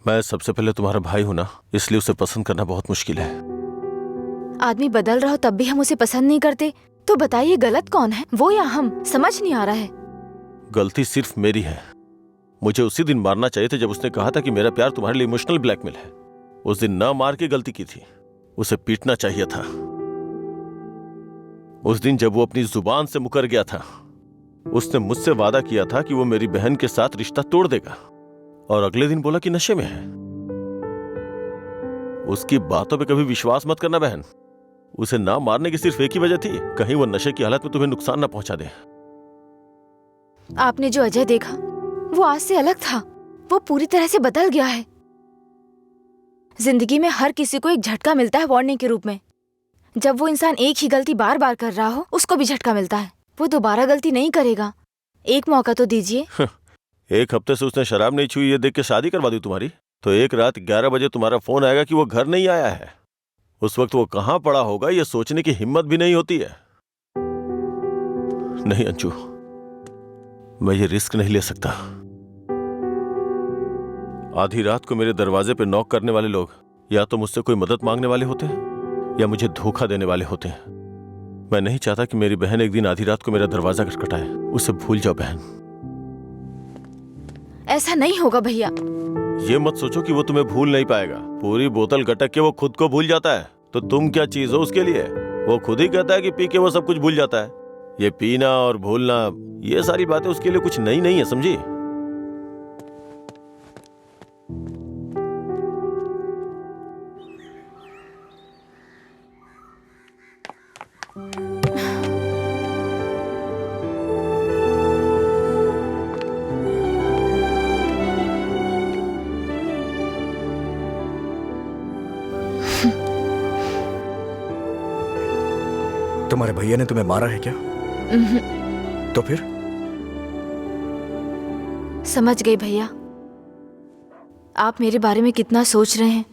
S2: मैं सबसे पहले तुम्हारा भाई हूं ना, इसलिए उसे पसंद करना बहुत मुश्किल है।
S9: आदमी बदल रहा हो तब भी हम उसे पसंद नहीं करते, तो बताइए गलत कौन है, वो या हम? समझ नहीं आ रहा है।
S2: गलती सिर्फ मेरी है। मुझे उसी दिन मारना चाहिए था जब उसने कहा था कि मेरा प्यार तुम्हारे लिए इमोशनल ब्लैकमेल है। उस दिन ना मार के गलती की थी, उसे पीटना चाहिए था। उस दिन जब वो अपनी जुबान से मुकर गया था, उसने मुझसे वादा किया था कि वो मेरी बहन के साथ रिश्ता तोड़ देगा, और अगले दिन बोला कि नशे में है। उसकी बातों पे कभी विश्वास मत करना बहन। उसे ना मारने की सिर्फ एक ही वजह थी, कहीं वो नशे की हालत में तुम्हें नुकसान ना पहुंचा दे।
S9: आपने जो अजय देखा वो आज से अलग था। वो पूरी तरह से बदल गया है। जिंदगी में हर किसी को एक झटका मिलता है वार्निंग के रूप में। जब वो इंसान एक ही गलती बार बार कर रहा हो, उसको भी झटका मिलता है। वो दोबारा गलती नहीं करेगा। एक मौका तो दीजिए।
S2: एक हफ्ते से उसने शराब नहीं छुई, ये देख के शादी करवा दी तुम्हारी। तो एक रात 11 बजे तुम्हारा फोन आएगा कि वो घर नहीं आया है। उस वक्त वो कहां पड़ा होगा, ये सोचने की हिम्मत भी नहीं होती है। नहीं अंशु, मैं ये रिस्क नहीं ले सकता। आधी रात को मेरे दरवाजे पे नॉक करने वाले लोग या तो मुझसे कोई मदद मांगने वाले होते हैं या मुझे धोखा देने वाले होते हैं। मैं नहीं चाहता कि मेरी बहन एक दिन आधी रात को मेरा दरवाजा खटखटाए। उसे भूल जाओ बहन।
S9: ऐसा नहीं होगा भैया।
S2: ये मत सोचो कि वो तुम्हें भूल नहीं पाएगा। पूरी बोतल गटक के वो खुद को भूल जाता है, तो तुम क्या चीज हो उसके लिए? वो खुद ही कहता है कि पी के वो सब कुछ भूल जाता है। ये पीना और भूलना, ये सारी बातें उसके लिए कुछ नई नहीं है, समझी?
S6: तुम्हारे भैया ने तुम्हें मारा है क्या? तो फिर?
S9: समझ गई भैया, आप मेरे बारे में कितना सोच रहे हैं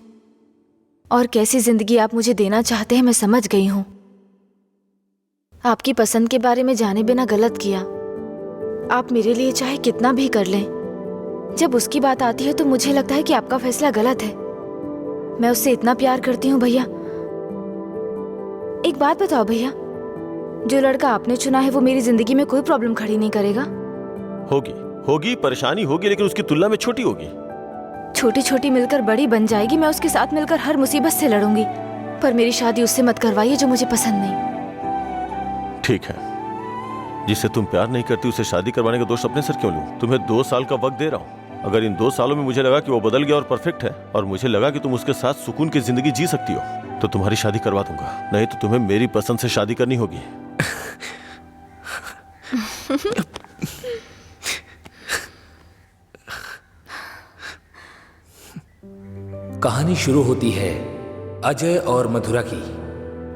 S9: और कैसी जिंदगी आप मुझे देना चाहते हैं, मैं समझ गई हूं। आपकी पसंद के बारे में जाने बिना गलत किया। आप मेरे लिए चाहे कितना भी कर लें, जब उसकी बात आती है तो मुझे लगता है कि आपका फैसला गलत है। मैं उससे इतना प्यार करती हूँ भैया। एक बात बताओ भैया, जो लड़का आपने चुना है वो मेरी जिंदगी में कोई प्रॉब्लम खड़ी नहीं करेगा?
S2: होगी परेशानी होगी, लेकिन उसकी तुलना में छोटी होगी।
S9: छोटी छोटी मिलकर बड़ी बन जाएगी। मैं उसके साथ मिलकर हर मुसीबत से लड़ूंगी, पर मेरी शादी उससे मत करवाइए जो मुझे पसंद नहीं।
S2: ठीक है, जिससे तुम प्यार नहीं करती उसे शादी करवाने का दोष अपने सर क्यों लूं? तुम्हें 2 साल का वक्त दे रहा हूं। अगर इन 2 सालों में मुझे लगा कि वो बदल गया और परफेक्ट है, और मुझे लगा कि तुम उसके साथ सुकून की जिंदगी जी सकती हो, तो तुम्हारी शादी करवा दूंगा। नहीं तो तुम्हें मेरी पसंद से शादी करनी होगी।
S8: कहानी शुरू होती है अजय और मधुरा की,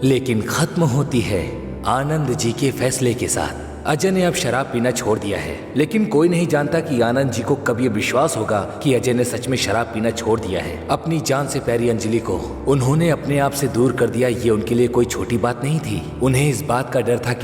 S8: लेकिन खत्म होती है आनंद जी के फैसले के साथ। अजय ने अब शराब पीना छोड़ दिया है, लेकिन कोई नहीं जानता कि आनंद जी को कब ये विश्वास होगा कि अजय ने सच में शराब पीना छोड़ दिया है। अपनी जान से प्यारी अंजलि को उन्होंने अपने आप से दूर कर दिया, ये उनके लिए कोई छोटी बात नहीं थी। उन्हें इस बात का डर था कि